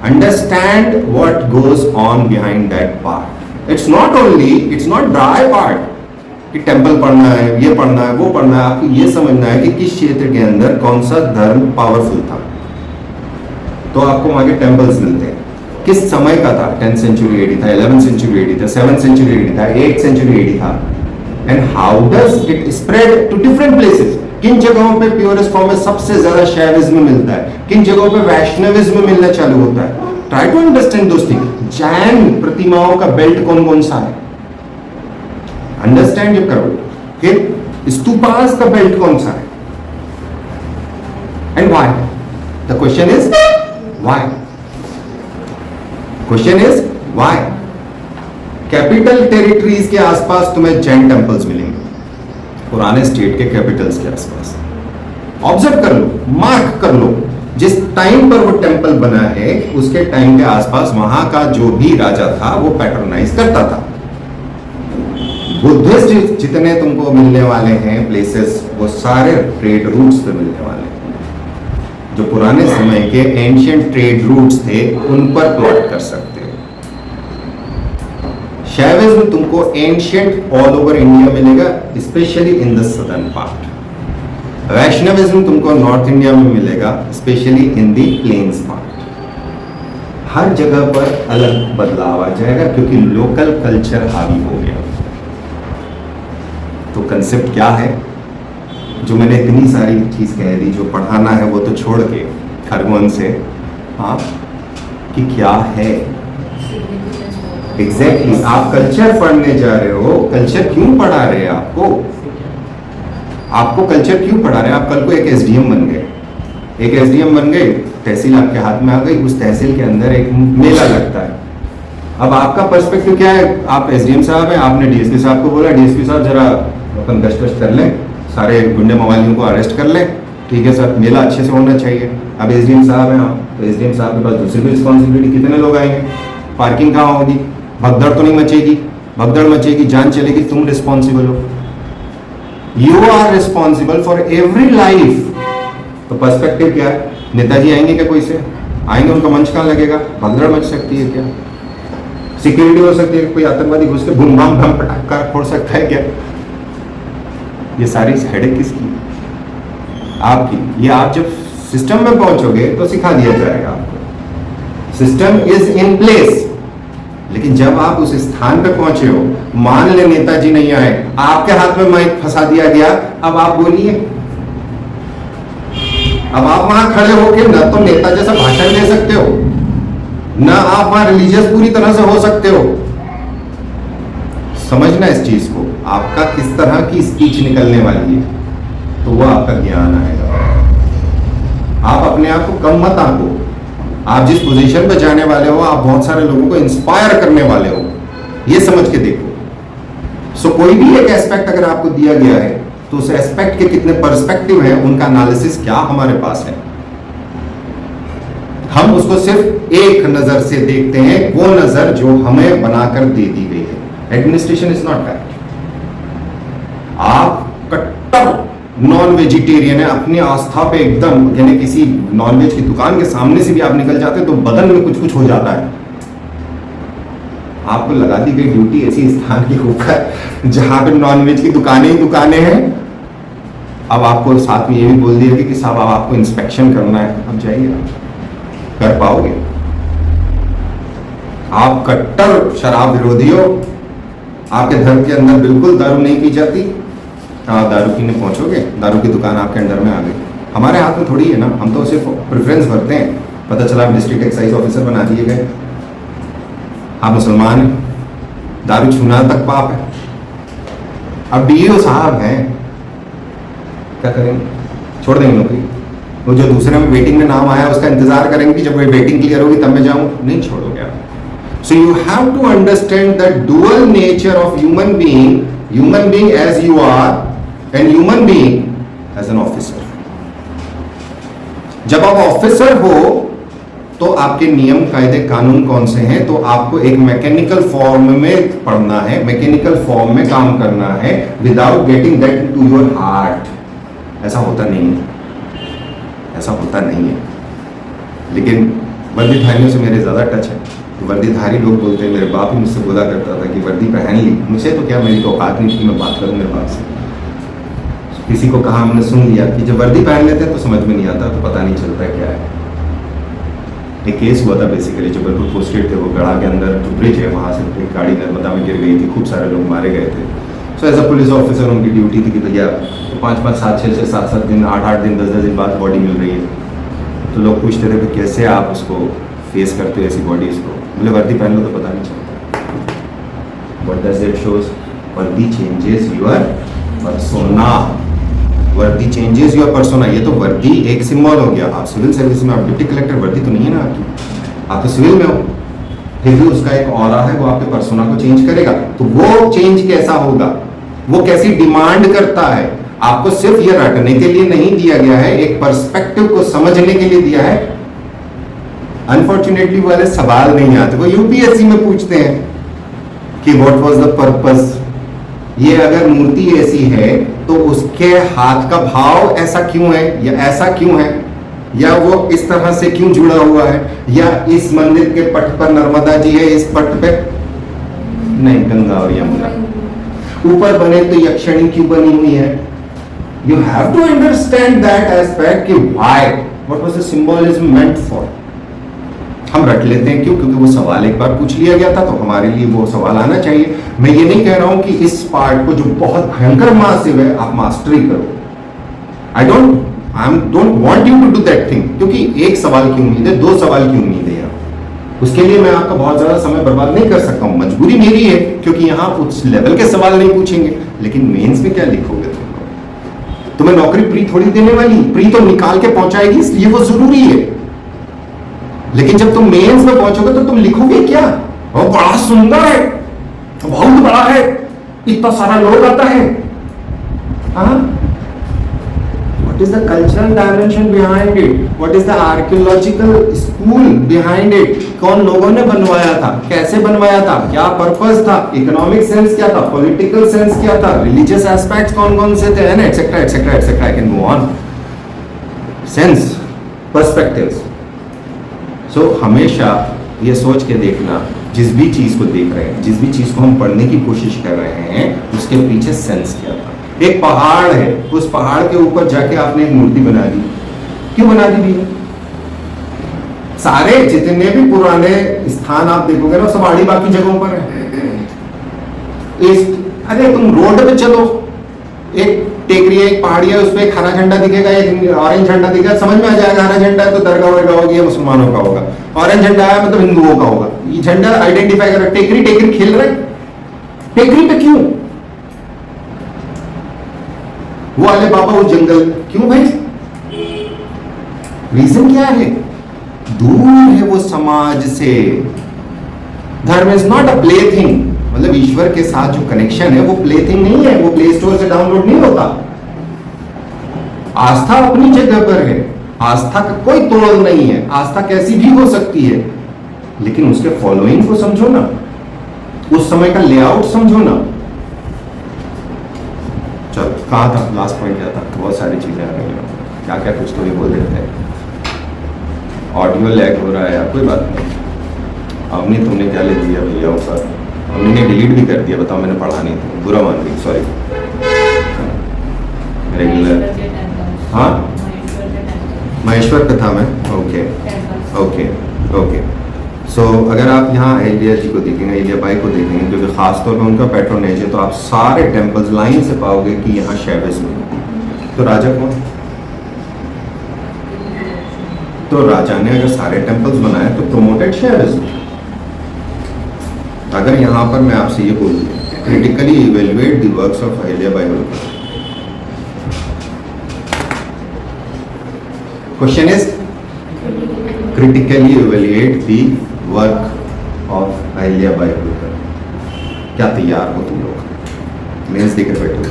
Understand what goes on behind that part. It's not dry part कि टेम्पल पढ़ना है, ये पढ़ना है, वो पढ़ना है। आपको ये समझना है कि किस क्षेत्र के अंदर कौन सा धर्म पावरफुल था, तो आपको वहां के टेम्पल्स मिलते हैं। किस समय का था? 10th सेंचुरी AD था, 11th सेंचुरी AD था, 7th सेंचुरी AD था, 8th सेंचुरी AD था। And how does it spread to different places? किन जगहों पे प्योरेस्ट फॉर्म में सबसे ज्यादा शैविज्म मिलता है, किन जगहों पे वैष्णविज्म मिलना चालू होता है? Try to understand those things. Jain प्रतिमाओं का बेल्ट कौन कौन सा है? अंडरस्टैंड करो। फिर स्तूपास का बेल्ट कौन सा है? And why? The question is why? Question is why? Capital territories के आसपास तुम्हें जैन टेम्पल्स मिलेंगे, पुराने स्टेट के कैपिटल्स के आसपास। ऑब्जर्व कर लो, मार्क कर लो, जिस टाइम पर वो टेम्पल बना है उसके टाइम के आसपास वहां का जो भी राजा था वो पैट्रोनाइज करता था। बुद्धिस्ट जितने तुमको मिलने वाले हैं प्लेसेस, वो सारे ट्रेड रूट्स पे मिलने वाले हैं। जो पुराने समय के एंशिएंट ट्रेड रूट्स थे उन पर प्लॉट कर सकते हो। शैविज्म तुमको एंशिएंट ऑल ओवर इंडिया मिलेगा, specially in the southern part. Vaishnavism तुमको नॉर्थ इंडिया में मिलेगा, specially in the plains part. हर जगह पर अलग बदलाव आ जाएगा क्योंकि लोकल कल्चर हावी हो गया। तो कंसेप्ट क्या है, जो मैंने इतनी सारी चीज कह दी, जो पढ़ाना है वो तो छोड़ के खरगोन से, हाँ, कि क्या है एग्जैक्टली आप कल्चर पढ़ने जा रहे हो। कल्चर क्यों पढ़ा रहे हैं आपको कल्चर क्यों पढ़ा रहे हैं? आप कल को एक एसडीएम बन गए, तहसील आपके हाथ में आ गई, उस तहसील के अंदर एक मेला लगता है। अब आपका पर्सपेक्टिव क्या है? आप एसडीएम साहब हैं, आपने डीएसपी साहब को बोला, डीएसपी साहब जरा अपन गश्त कर लें, सारे गुंडे मवालियों को अरेस्ट कर लें, ठीक है सर, मेला अच्छे से होना चाहिए। अब एसडीएम साहब हैं आप, तो एसडीएम साहब के पास दूसरी भी रिस्पॉन्सिबिलिटी, कितने लोग आएंगे, पार्किंग कहाँ होगी, भगदड़ तो नहीं मचेगी, भगदड़ मचेगी, जान चलेगी, तुम रिस्पॉन्सिबल हो। You are responsible for every life. तो पर्सपेक्टिव क्या है? नेताजी आएंगे क्या? कोई से आएंगे, उनका मंच कहाँ लगेगा? भगदड़ मच सकती है क्या? सिक्योरिटी हो सकती है, कोई आतंकवादी घुस के बूम बम बम पटाखा फोड़ सकता है क्या? ये सारी हेडेक किसकी? आपकी। ये आप जब सिस्टम में पहुंचोगे तो सिखा दिया जाएगा आपको, सिस्टम इज इन प्लेस। लेकिन जब आप उस स्थान पे पहुंचे हो, मान ले नेताजी नहीं आए, आपके हाथ में माइक फंसा दिया गया, अब आप बोलिए। अब आप वहां खड़े होकर न तो नेता जैसा भाषण दे सकते हो, ना आप वहां रिलीजियस पूरी तरह से हो सकते हो। समझना इस चीज को, आपका किस तरह की स्पीच निकलने वाली है, तो वो आपका ज्ञान आएगा। आप अपने आप को कम मत आंको। आप जिस पोजीशन पे जाने वाले हो, आप बहुत सारे लोगों को इंस्पायर करने वाले हो, ये समझ के देखो। सो कोई भी एक एस्पेक्ट अगर आपको दिया गया है, तो उस एस्पेक्ट के कितने पर्सपेक्टिव हैं, उनका एनालिसिस क्या हमारे पास है। हम उसको सिर्फ एक नजर से देखते हैं, वो नजर जो हमें बनाकर दे दी गई है। Administration is not that. आप कट्टर नॉन वेजिटेरियन है, अपनी आस्था पे एकदम, यानी किसी नॉनवेज की दुकान के सामने से भी आप निकल जाते हैं तो बदन में कुछ कुछ हो जाता है। आपको लगा दी गई ड्यूटी ऐसी स्थान के ऊपर जहां पे नॉनवेज की दुकानें ही दुकानें हैं। अब आपको साथ में ये भी बोल दिया कि साहब आपको इंस्पेक्शन करना है, अब जाइए, कर पाओगे? आप कट्टर शराब विरोधी हो, आपके धर्म के अंदर बिल्कुल दारू नहीं पी जाती, आप दारू पीने पहुंचोगे, दारू की दुकान आपके अंडर में आ गई। हमारे हाथ में थोड़ी है ना, हम तो सिर्फ प्रेफरेंस भरते हैं। पता चला आप डिस्ट्रिक्ट एक्साइज ऑफिसर बना दिए गए, आप मुसलमान हैं, दारू छूना तक पाप है। अब डीओ साहब हैं, क्या करेंगे? छोड़ देंगे नौकरी? वो जो दूसरे में वेटिंग में नाम आया उसका इंतजार करेंगे कि जब वेटिंग क्लियर होगी तब मैं जाऊं? नहीं छोड़ोगे आप। So you have to understand the dual nature of human being as you are and human being as an officer. जब आप ऑफिसर हो तो आपके नियम कायदे कानून कौन से हैं? तो आपको एक मैकेनिकल फॉर्म में पढ़ना है, मैकेनिकल फॉर्म में काम करना है, without getting that to your heart. ऐसा होता नहीं है, ऐसा होता नहीं है। लेकिन वर्दीधारियों से मेरे ज़्यादा टच है। तो वर्दीधारी लोग बोलते हैं, मेरे बाप ही मुझसे बोला करता था कि वर्दी पहन ली। मुझे तो क्या, मेरी तो औकात नहीं थी, मैं बात करूँ मेरे बाप से। किसी को कहा, हमने सुन लिया कि जब वर्दी पहन लेते हैं तो समझ में नहीं आता, तो पता नहीं चलता क्या है। एक केस हुआ था बेसिकली, जबलपुर पोस्टेड थे, वो गढ़ा के अंदर जो ब्रिज है वहाँ से एक गाड़ी नर्मदा में गिर गई थी, खूब सारे लोग मारे गए थे। So as a police officer उनकी ड्यूटी थी कि भैया 5-5, 7-6, 7-7 दिन, 8-8 दिन, 10-10 दिन बाद बॉडी मिल रही है। तो लोग पूछते थे कि कैसे आप उसको फेस करते हो, ऐसी बॉडीज को? बोले वर्दी पहन लो तो पता नहीं चलता। What does it shows? वर्दी चेंजेस योर पर्सोना। वर्दी चेंजेस योर पर्सोना। ये तो वर्दी एक सिंबल हो गया। आप सिविल सर्विस में, आप डिप्टी कलेक्टर, वर्दी तो नहीं है ना आपकी, आप तो सिविल में हो। फिर भी उसका एक ऑरा है, वो आपके पर्सोना को चेंज करेगा। तो वो चेंज कैसा होगा, वो कैसी डिमांड करता है, आपको सिर्फ ये रटने के लिए नहीं दिया गया है, एक पर्सपेक्टिव को समझने के लिए दिया है। अनफॉर्चुनेटली वाले सवाल नहीं आते, वो यूपीएससी में पूछते हैं कि व्हाट वाज द पर्पस, ये अगर मूर्ति ऐसी है तो उसके हाथ का भाव ऐसा क्यों है, या ऐसा क्यों है, या वो इस तरह से क्यों जुड़ा हुआ है, या इस मंदिर के पट पर नर्मदा जी है, इस पट पे नहीं गंगा और यमुना, ऊपर बने तो यक्षिणी क्यों बनी हुई है। You have to understand that aspect कि why, what was the symbolism meant for. हम रट लेते हैं क्यों, क्योंकि वो सवाल एक बार पूछ लिया गया था, तो हमारे लिए वो सवाल आना चाहिए। मैं ये नहीं कह रहा हूं कि इस पार्ट को जो बहुत भयंकर मासिव है आप मास्टरी करो, I don't want you to do that thing, क्योंकि एक सवाल की उम्मीद है, 2 सवाल की उम्मीद है यहाँ, उसके लिए मैं आपका बहुत ज्यादा समय बर्बाद नहीं कर सकता हूँ, मजबूरी मेरी है, क्योंकि यहाँ उस लेवल के सवाल नहीं पूछेंगे। लेकिन मेंस में क्या लिखोगे तुम, तुम्हें नौकरी प्री थोड़ी देने वाली, प्री तो निकाल के पहुंचाएगी, इसलिए वो जरूरी है। लेकिन जब तुम मेंस में पहुंचोगे तो तुम लिखोगे क्या, वो बड़ा सुंदर है, बहुत बड़ा है, इतना सारा लोग आता है। What is the cultural dimension behind it? What is the archaeological school behind it? कौन लोगों ने बनवाया था, कैसे बनवाया था, क्या पर्पस था, इकोनॉमिक सेंस क्या था, पॉलिटिकल सेंस क्या था, रिलीजियस एस्पेक्ट्स कौन कौन से थे, etcetera etcetera etcetera, I can go on. Sense, perspectives. So हमेशा ये सोच के देखना, जिस भी चीज को देख रहे हैं, जिस भी चीज को हम पढ़ने की कोशिश कर रहे हैं, उसके पीछे सेंस क्या था। एक पहाड़ है, उस पहाड़ के ऊपर जाके आपने एक मूर्ति बना दी, क्यों बना दी भैया? सारे जितने भी पुराने स्थान आप देखोगे ना, सब आड़ी बाकी जगहों पर है। अरे तुम रोड पे चलो, एक टेकरी है, एक पहाड़ी है, उस पर एक हरा झंडा दिखेगा, एक ऑरेंज झंडा दिखेगा, समझ में आ जाएगा हरा झंडा है तो दरगाह वर्गा होगी, मुसलमानों का होगा, ऑरेंज झंडा है मतलब हिंदुओं का होगा। ये झंडा आइडेंटिफाई करो, टेकरी टेकरी खेल रहे, टेकरी पे क्यों? वो आले बाबा वो जंगल क्यों भाई? रीजन क्या है? दूर है वो समाज से। धर्म is not a play thing, मतलब ईश्वर के साथ जो कनेक्शन है वो प्ले थिंग नहीं है, वो प्ले स्टोर से डाउनलोड नहीं होता। आस्था अपनी जगह पर है, आस्था का कोई तोड़ नहीं है, आस्था कैसी भी हो सकती है, लेकिन उसके फॉलोइंग को समझो ना, उस समय का लेआउट समझो ना। चलो कहा था, लास्ट पॉइंट क्या था? बहुत सारी चीजें आ गई, क्या क्या कुछ तो ये बोल देते हैं। ऑडियो लैग हो रहा है यार, कोई बात नहीं। अवनी तुमने क्या लिख दिया भैया ऊपर? अवनी ने डिलीट भी कर दिया, बताओ, मैंने पढ़ा नहीं था, बुरा मान गई, सॉरी। रेगुलर, हाँ महेश्वर कथा में, ओके ओके ओके। सो अगर आप यहाँ अहिल्या जी को देखेंगे, अहिल्या बाई को देखेंगे, क्योंकि खासतौर पर उनका पैट्रोनेज है, तो आप सारे टेम्पल्स लाइन से पाओगे कि यहाँ शैविज्म है। तो राजा कौन? तो राजा ने अगर सारे टेम्पल्स बनाए तो प्रोमोटेड शैविज्म। अगर यहाँ पर मैं आपसे ये बोलूँ, critically evaluate the works of Ahilya Bai Holkar. Question is critically evaluate the work of Ahilya Bai Holkar. क्या तैयार हो तुम लोग? मेंस देकर बैठे हो,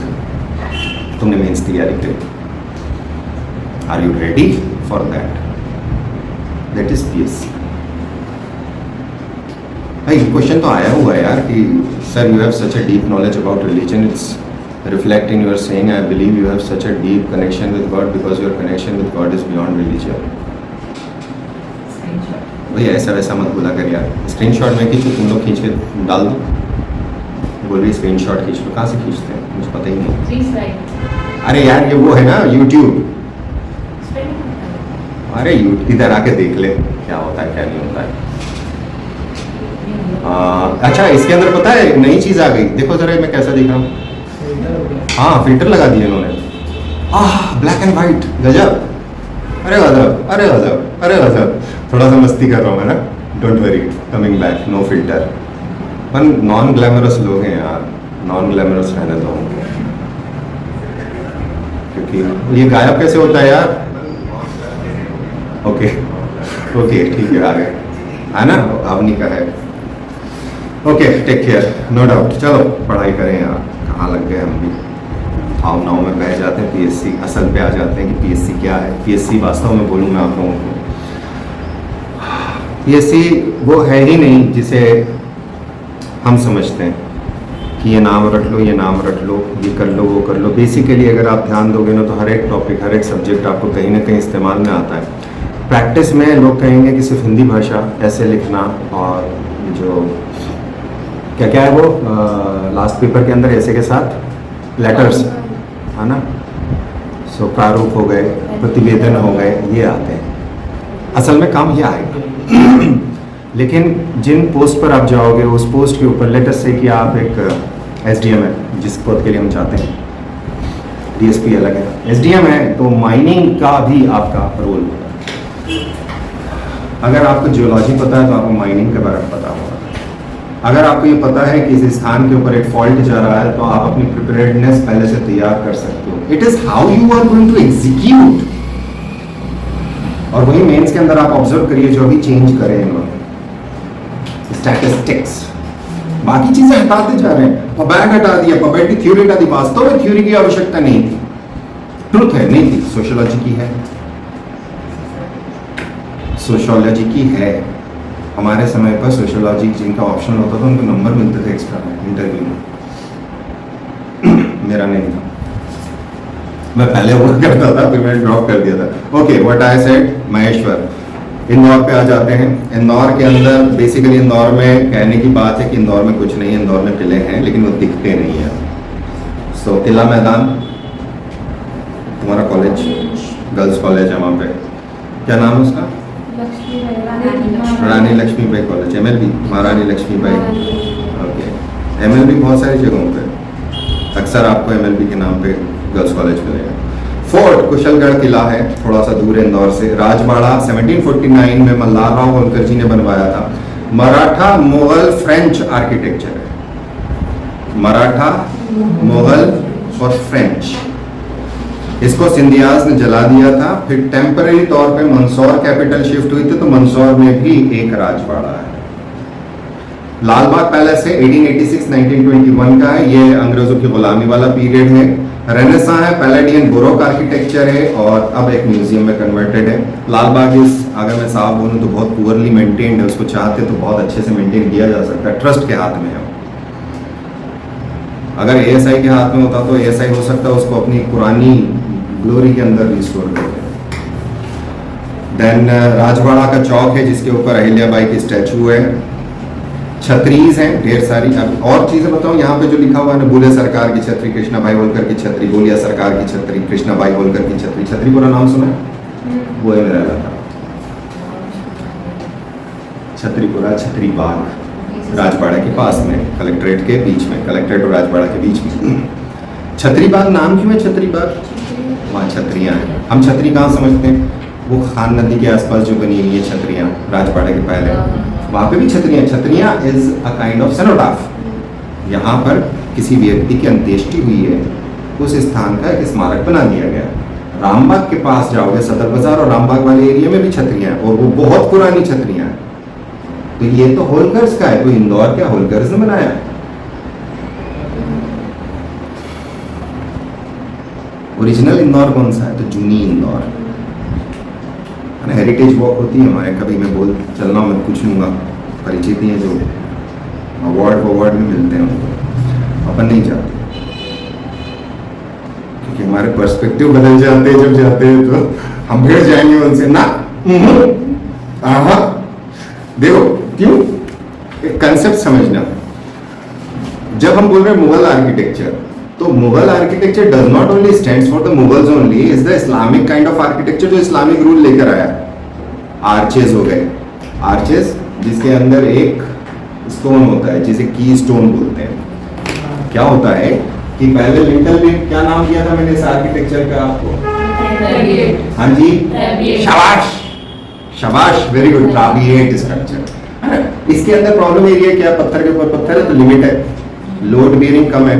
तुमने मेंस तैयारी की, are you ready for that? That is PSC. भाई क्वेश्चन तो आया हुआ है यार कि sir you have such a deep knowledge about religion, it's reflect in your saying I believe you have such a deep connection with God because your connection with God is beyond religion। भैया ऐसा वैसा मत बोला कर यार, screenshot में खींचो, तुम लोग खींच के डाल दो। बोल रही स्क्रीनशॉट खींच लो, कहाँ से खींचते हैं मुझे पता ही नहीं। अरे यार ये वो है ना यूट्यूब, अरे यूट्यूब इधर आके देख ले क्या होता है क्या नहीं होता है। अच्छा इसके अंदर पता है नई चीज आ गई, देखो जरा मैं कैसा दिख रहा हूँ। हाँ फिल्टर लगा दिए इन्होंने, ब्लैक एंड व्हाइट, गजब। अरे गजब, अरे गजब, अरे गजब। थोड़ा सा मस्ती कर रहा हूँ मैं ना, don't worry, coming back, no filter. पर नॉन ग्लैमरस लोग हैं यार, नॉन ग्लैमरस रहने दो, क्योंकि ये गायब कैसे होता है यार? ओके ओके ठीक है, आ गए है ना, अवनी का है। Okay, take care, no doubt. चलो पढ़ाई करें यार, कहाँ लग गए हम भी, भावनाओं में बह जाते हैं। पीएससी असल पे आ जाते हैं कि पीएससी क्या है। पीएससी वास्तव में बोलूँ मैं आप लोगों को, पीएससी वो है ही नहीं जिसे हम समझते हैं कि ये नाम रख लो, ये नाम रख लो, ये कर लो, वो कर लो। बेसिकली अगर आप ध्यान दोगे ना तो हर एक टॉपिक, हर एक सब्जेक्ट आपको कहीं ना कहीं इस्तेमाल में आता है। प्रैक्टिस में लोग कहेंगे कि सिर्फ हिंदी भाषा, ऐसे लिखना, और जो क्या क्या है वो लास्ट पेपर के अंदर ऐसे के साथ लेटर्स, है ना, सो प्रारूप हो गए, प्रतिवेदन हो गए, ये आते हैं। असल में काम ये आएगा लेकिन जिन पोस्ट पर आप जाओगे उस पोस्ट के ऊपर लेटर से कि आप एक एसडीएम है, जिस पद के लिए हम चाहते हैं, डीएसपी अलग है, एसडीएम है, तो माइनिंग का भी आपका रोल होगा। अगर आपको जियोलॉजी पता है तो आपको माइनिंग के बारे में पता होगा। अगर आपको ये पता है कि इस स्थान के ऊपर एक फॉल्ट जा रहा है तो आप अपनी प्रिपेयर्डनेस पहले से तैयार कर सकते हो। It is how you are going to execute. और वही मेंस के अंदर आप ऑब्जर्व करिए जो अभी चेंज करें इन्होंने, स्टैटिस्टिक्स, बाकी चीजें हटाते जा रहे हैं। पबैट हटा दिया, पबैट की थ्योरी हटा दी। वास्तव में थ्योरी की आवश्यकता नहीं थी, ट्रुथ है, नहीं थी, सोशियोलॉजी की है, सोशियोलॉजी की है। हमारे समय पर सोशियोलॉजी जिनका ऑप्शन होता था उनको नंबर मिलते थे एक्स्ट्रा इंटरव्यू में, मेरा नहीं था, मैं पहले वो करता था, फिर मैंने ड्रॉप कर दिया था। Okay, what I said, Maheshwar. Indore पे आ जाते हैं। इंदौर के अंदर बेसिकली, इंदौर में कहने की बात है कि इंदौर में कुछ नहीं है, इंदौर में किले हैं लेकिन वो दिखते नहीं है। सो किला मैदान, तुम्हारा कॉलेज गर्ल्स कॉलेज है वहाँ पे, क्या नाम है उसका? रानी लक्ष्मीबाई कॉलेज, एमएलबी, महारानी लक्ष्मीबाई। ओके, एमएलबी बहुत सारी जगहों पे, अक्सर आपको एमएलबी के नाम पे गर्ल्स कॉलेज मिलेगा। फोर्ट कुशलगढ़ किला है, थोड़ा सा दूर है इंदौर से। राजवाड़ा 1749 में मल्हार राव होलकर जी ने बनवाया था। मराठा मुगल फ्रेंच आर्किटेक्चर है, मराठा मुगल और फ्रेंच। इसको सिंधियाज ने जला दिया था, फिर टेम्पररी तौर पे मंदसौर कैपिटल शिफ्ट हुई थी, तो मंदसौर में भी एक राजवाड़ा है। लालबाग पैलेस है, 1886-1921 का है, ये अंग्रेजों की गुलामी वाला पीरियड है। रेनेसां है, पैलेडियन बुरोक आर्किटेक्चर है, और अब एक म्यूजियम में कन्वर्टेड है। लालबाग इस, अगर मैं साफ बोलूं तो बहुत पुअरली मेंटेन्ड है, उसको चाहते तो बहुत अच्छे से मेंटेन किया जा सकता है, ट्रस्ट के हाथ में है। अगर एएसआई के हाथ में होता तो एएसआई हो सकता है उसको अपनी पुरानी ग्लोरी के अंदर रिस्टोर कर दे। देन राजवाड़ा का चौक है जिसके ऊपर अहिल्याबाई की स्टैचू है। छतरीज हैं ढेर सारी। अब और चीजें बताऊं, यहाँ पे जो लिखा हुआ है ना, बुले सरकार की छतरी, कृष्णाबाई होलकर की छतरी, बोलिया सरकार की छतरी, कृष्णाबाई होलकर की छतरी। छतरी पूरा नाम सुना है? वो है मेरा इलाका, छतरीपुरा, छतरी बाग, राजवाड़ा के पास में, कलेक्ट्रेट के बीच में, कलेक्ट्रेट और राजवाड़ा के बीच में। छतरी बाग नाम क्यों है छतरी बाग? वहाँ छतरियाँ हैं। हम छतरी कहाँ समझते हैं? वो खान नदी के आसपास जो बनी हुई है छतरियाँ, राजवाड़ा के पहले, वहाँ पे भी छतरियाँ। छतरियाँ is a kind of cenotaph. यहाँ पर किसी व्यक्ति की अंत्येष्टि हुई है, उस स्थान का एक स्मारक बना दिया गया। रामबाग के पास जाओगे, सदर बाजार और रामबाग वाले एरिया में भी छतरियाँ हैं, और वो बहुत पुरानी छतरियाँ हैं। तो ये तो होलकर्स का है, कोई इंदौर क्या होलकर्स ने बनाया है? ओरिजिनल इंदौर कौन सा है? तो जूनी इंदौर। हेरिटेज वॉक होती है हमारे, कभी मैं बोल चलना मैं पूछ लूँगा, परिचित ही है जो अवार्ड भी मिलते हैं उनको, अपन नहीं जाते क्योंकि हमारे पर्सपेक्टिव बदल जाते हैं जब जाते हैं, तो हम भिड़ जाएंगे उनसे ना। देखो क्यों, एक कंसेप्ट समझना। जब हम बोल रहे हैं मुगल आर्किटेक्चर, तो Mughal architecture does not only stands for the Mughals only, is the Islamic kind of architecture जो इस्लामिक रूल लेकर आया। आर्चेज हो गए, आर्चेज जिसके अंदर एक स्टोन होता है जिसे की स्टोन बोलते हैं। क्या होता है कि पहले लिंटल में, क्या नाम दिया था मैंने इस आर्किटेक्चर का आपको? हाँ जी, शाबाश शाबाश, वेरी गुड, ट्राबिएट स्ट्रक्चर है ना। इसके अंदर प्रॉब्लम एरिया क्या, पत्थर के ऊपर पत्थर है तो लिमिट है, लोड बेयरिंग कम है।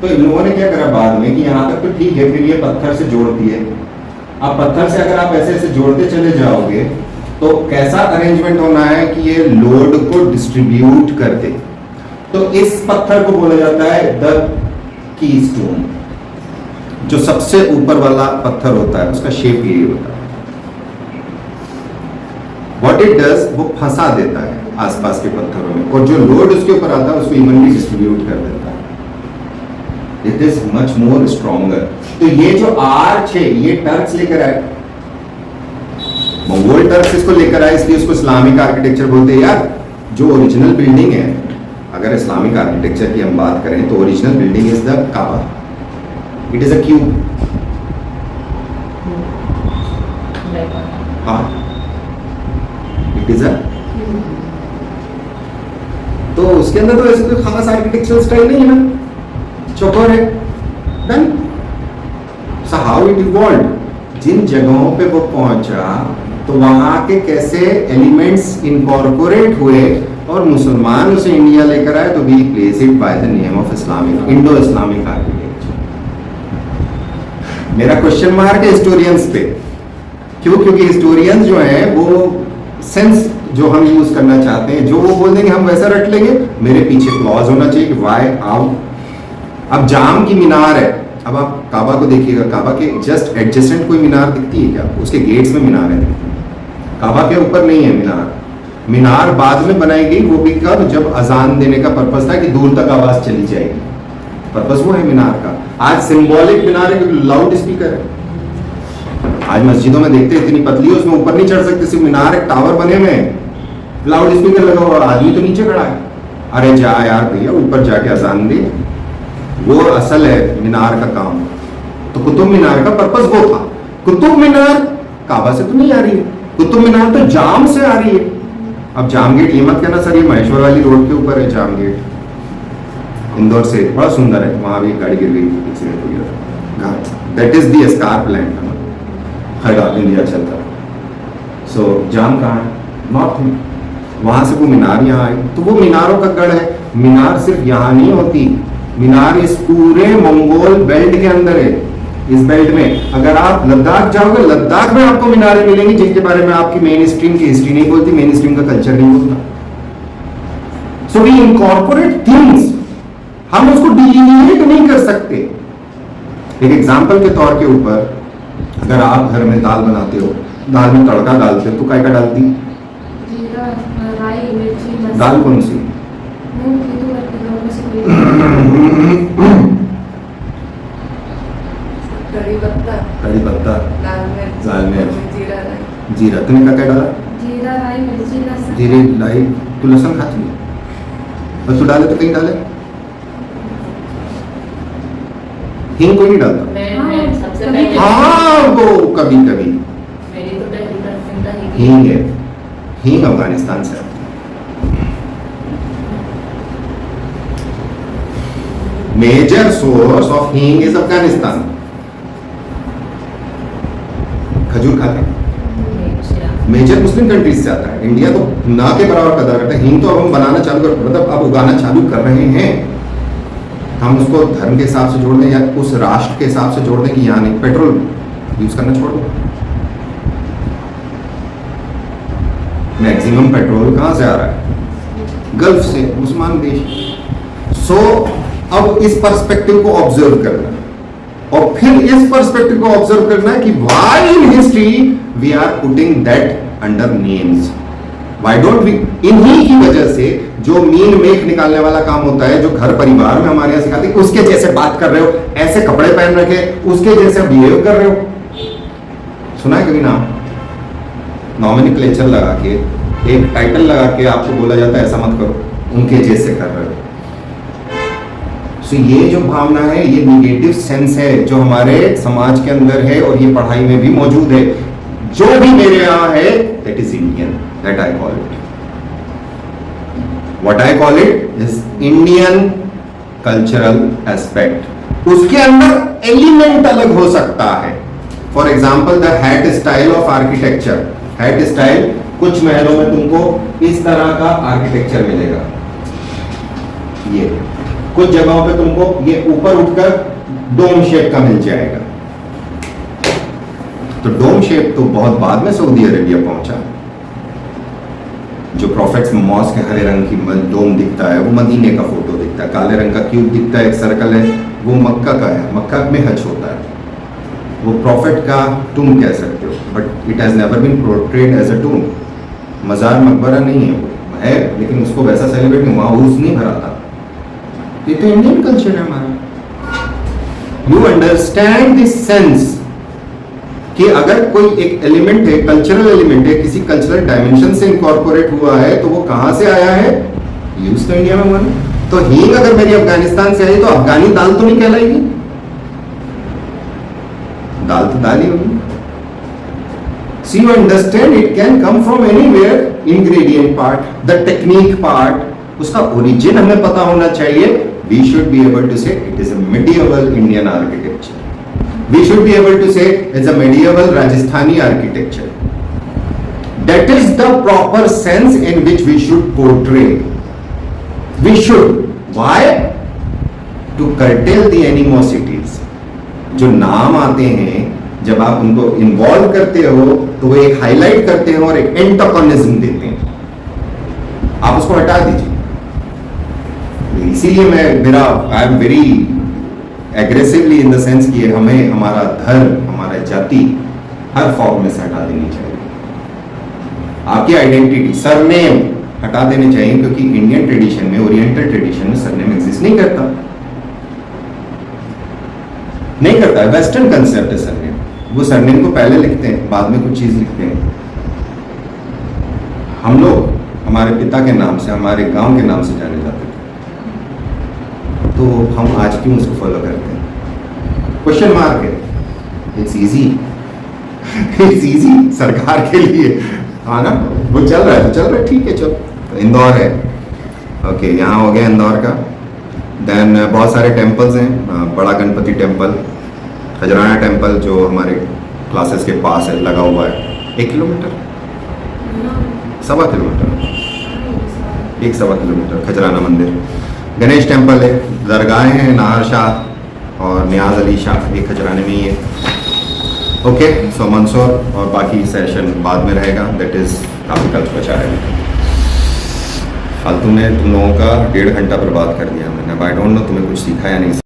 तो इन लोगों ने क्या करा बाद में कि यहाँ तक तो ठीक है, फिर ये पत्थर से जोड़ती है। अब पत्थर से अगर आप ऐसे ऐसे जोड़ते चले जाओगे तो कैसा अरेंजमेंट होना है कि ये लोड को डिस्ट्रीब्यूट कर दे। तो इस पत्थर को बोला जाता है द की स्टोन। जो सबसे ऊपर वाला पत्थर होता है उसका शेप यही होता है। व्हाट इट डज, वो फंसा देता है आसपास के पत्थरों में, और जो लोड उसके ऊपर आता है उसको इवनली डिस्ट्रीब्यूट कर देता है। It is much more stronger. तो ये जो आर्च है ये टर्क्स लेकर आए, मंगोल टर्क्स इसको लेकर आए, इसलिए उसको इस्लामिक आर्किटेक्चर बोलते हैं। यार जो ओरिजिनल बिल्डिंग है, अगर इस्लामिक आर्किटेक्चर की हम बात करें तो original building is the Kaaba. It is a cube. हाँ, इट इज अ, तो उसके अंदर तो ऐसे कोई खास आर्किटेक्चरल स्टाइल नहीं है ना, चौकोर है। Done. So how it evolved, जिन जगहों पे वो पहुंचा तो वहां के कैसे एलिमेंट्स इनकॉर्पोरेट हुए और मुसलमान उसे इंडिया लेकर आए, तो we place it by the name of Islamic, Indo Islamic architecture. मेरा क्वेश्चन मार्क है हिस्टोरियंस पे। क्यों? क्योंकि हिस्टोरियंस जो है वो सेंस जो हम यूज करना चाहते हैं, जो वो बोल देंगे हम वैसा रट लेंगे। मेरे पीछे क्लॉज होना चाहिए कि व्हाई हाउ। अब जाम की मीनार है, अब आप काबा को देखिएगा, काबा के जस्ट एडजेसेंट कोई मीनार दिखती है क्या? उसके गेट्स में मीनार है, काबा के ऊपर नहीं है मीनार। मीनार बाद में बनाई गई, वो भी कब? जब अजान देने का पर्पस था कि दूर तक आवाज चली जाएगी, पर्पस वो है मीनार का। आज सिंबॉलिक मीनार है क्योंकि लाउड स्पीकर है। आज मस्जिदों में देखते हैं इतनी पतली है, उसमें ऊपर नहीं चढ़ सकते, सिर्फ मीनार एक टावर बने हुए हैं, लाउड स्पीकर लगा हुआ, आदमी तो नीचे खड़ा है। अरे जा यार भैया, ऊपर जाके अजान दे, वो असल है मीनार का काम। तो कुतुब मीनार का पर्पस वो था। कुतुब मीनार काबा से तो नहीं आ रही है, कुतुब मीनार तो जाम से आ रही है। अब जाम गेट ये मत कहना सर ये महेश्वर वाली रोड के ऊपर है जाम गेट, इंदौर से बड़ा सुंदर है, वहां भी गाड़ी गिर गई, एक्सीडेंट हो गया था। दैट इज दी एस्कार्प लैंड, खैर इंडिया चलता। सो जाम कहाँ है? नॉर्थ में। वहां से वो मीनार यहाँ आई, तो वो मीनारों का गढ़ है। मीनार सिर्फ यहाँ नहीं होती, मीनार इस पूरे मंगोल बेल्ट के अंदर है। इस बेल्ट में अगर आप लद्दाख जाओगे, लद्दाख में आपको मीनारें मिलेंगी जिनके बारे में आपकी मेन स्ट्रीम की हिस्ट्री नहीं बोलती, मेन स्ट्रीम का कल्चर नहीं बोलता। सो वी इनकॉर्पोरेट थिंग्स, हम उसको डिलीनिएट नहीं कर सकते। एक एग्जाम्पल के तौर के ऊपर, अगर आप घर में दाल बनाते हो, दाल में तड़का डालते हो तो काय का डालती? जीरा, राई, मिर्ची, मसाला। दाल कौन सी? कड़ी पत्ता, कड़ी पत्ता, लाल मिर्च, जीरा, राई। जीरा। तूने क्या डाला? जीरा, राई, मिर्ची, लहसुन। जीरे, लाई। तू लहसुन खाती है? और तू डाले तो कहीं डाले? हिंग कोई नहीं डालता। मैं सबसे हाँ, पहले वो कभी कभी मेरी तो पहली पसंदीदा हींग है। हींग अफगानिस्तान से आती है। मेजर सोर्स ऑफ हींग इज अफगानिस्तान। खजूर खाते हैं, मेजर मुस्लिम कंट्रीज से आता है। इंडिया तो ना के बराबर कदर करता है। हींग तो अब हम बनाना चालू कर, मतलब अब उगाना चालू कर रहे हैं। हम उसको धर्म के हिसाब से जोड़ दें या उस राष्ट्र के हिसाब से जोड़ दें कि यहाँ नहीं, पेट्रोल यूज करना छोड़ दो। मैक्सिमम पेट्रोल कहाँ से आ रहा है? गल्फ से, मुसलमान देश। सो अब इस पर्सपेक्टिव को ऑब्जर्व करना और फिर इस पर्सपेक्टिव को ऑब्जर्व करना है कि why in history we are putting that under names. Why don't we, इन्हीं की वजह से जो मीन मेक निकालने वाला काम होता है, जो घर परिवार में हमारे यहाँ सिखाते हैं, उसके जैसे बात कर रहे हो, ऐसे कपड़े पहन रखे, उसके जैसे बिहेव कर रहे हो। सुना है कभी नाम? नॉमिनक्लेचर लगा के, एक टाइटल लगा के आपको बोला जाता है ऐसा मत करो, उनके जैसे कर रहे हो। सो ये जो भावना है, ये निगेटिव सेंस है जो हमारे समाज के अंदर है और ये पढ़ाई में भी मौजूद है। जो भी मेरे यहाँ है that is Indian, that I call it. What I call it is Indian cultural aspect. उसके अंदर एलिमेंट अलग हो सकता है। For example the hat style of architecture. Hat style, कुछ महलों में तुमको इस तरह का आर्किटेक्चर मिलेगा, ये कुछ जगहों पे तुमको ये ऊपर उठकर डोम शेप का मिल जाएगा। तो डोम शेप तो बहुत बाद में सऊदी अरेबिया पहुंचा। जो प्रॉफिट्स मॉस्क हरे रंग की डोम दिखता है वो मदीने का फोटो दिखता है, काले रंग का क्यूब दिखता है, एक सर्कल है, वो मक्का का है, मक्का में हज होता है, वो प्रॉफिट का टूम कह सकते हो, but it has never been portrayed as a tomb. मज़ार मकबरा नहीं है, वो है लेकिन उसको वैसा सेलिब्रेट नहीं, वहाँ उर्स नहीं भरा था। ये तो इंडियन कल्चर है हमारा। यू अंडरस्टैंड दिस सेंस कि अगर कोई एक एलिमेंट है, कल्चरल एलिमेंट है, किसी कल्चरल डायमेंशन से इनकॉर्पोरेट हुआ है तो वो कहां से आया है? यूज तो इंडिया में मानो। तो हींग अगर मेरी अफगानिस्तान से आई तो अफगानी दाल तो नहीं कहलाएगी, दाल तो दाल ही होगी। So you understand it can come from anywhere, ingredient part, the technique part, उसका origin हमें पता होना चाहिए। We should be able to say it is a medieval Indian architecture. We should be able to say it's a medieval Rajasthani architecture. That is the proper sense in which we should portray. We should. Why? To curtail the animosities. जो नाम आते हैं जब आप उनको involve करते हो तो वो एक हाईलाइट करते हैं और एक एंटागोनिज्म देते हैं, आप उसको हटा दीजिए। इसीलिए मेरा I am very aggressively in the sense कि हमें हमारा धर्म, हमारा जाति हर फॉर्म में से हटा देनी चाहिए। आपकी आइडेंटिटी, सरनेम हटा देने चाहिए, क्योंकि इंडियन ट्रेडिशन में, ओरिएंटल ट्रेडिशन में सरनेम एग्जिस्ट नहीं करता, नहीं करता है। वेस्टर्न कंसेप्ट है सरनेम। वो सरनेम को पहले लिखते हैं, बाद में कुछ चीज लिखते हैं। हम लोग हमारे पिता के नाम से, हमारे गांव के नाम से जाने जाते थे, तो हम आज क्यों उसको फॉलो करते हैं? क्वेश्चन मार्क है। इट्स इजी, इट्स इजी सरकार के लिए, हाँ ना। वो चल रहा है तो चल रहा है, ठीक है। चलो, तो इंदौर है, ओके, यहाँ हो गया इंदौर का। देन बहुत सारे टेम्पल्स हैं, बड़ा गणपति टेम्पल, खजराना टेम्पल जो हमारे क्लासेस के पास है, लगा हुआ है, 1 किलोमीटर, 1.25 किलोमीटर, 1.25 किलोमीटर खजराना मंदिर। गणेश टेम्पल है, दरगाहें हैं, नाहर शाह और नियाज अली शाह, ये खजराने में ही है। ओके, सो मंसूर और बाकी सेशन बाद में रहेगा, दैट इज काफ़ी कल बचा है। फालतू में तुम लोगों का 1.5 घंटा बर्बाद कर दिया मैंने। आई डोंट नो तुम्हें कुछ सीखा या नहीं।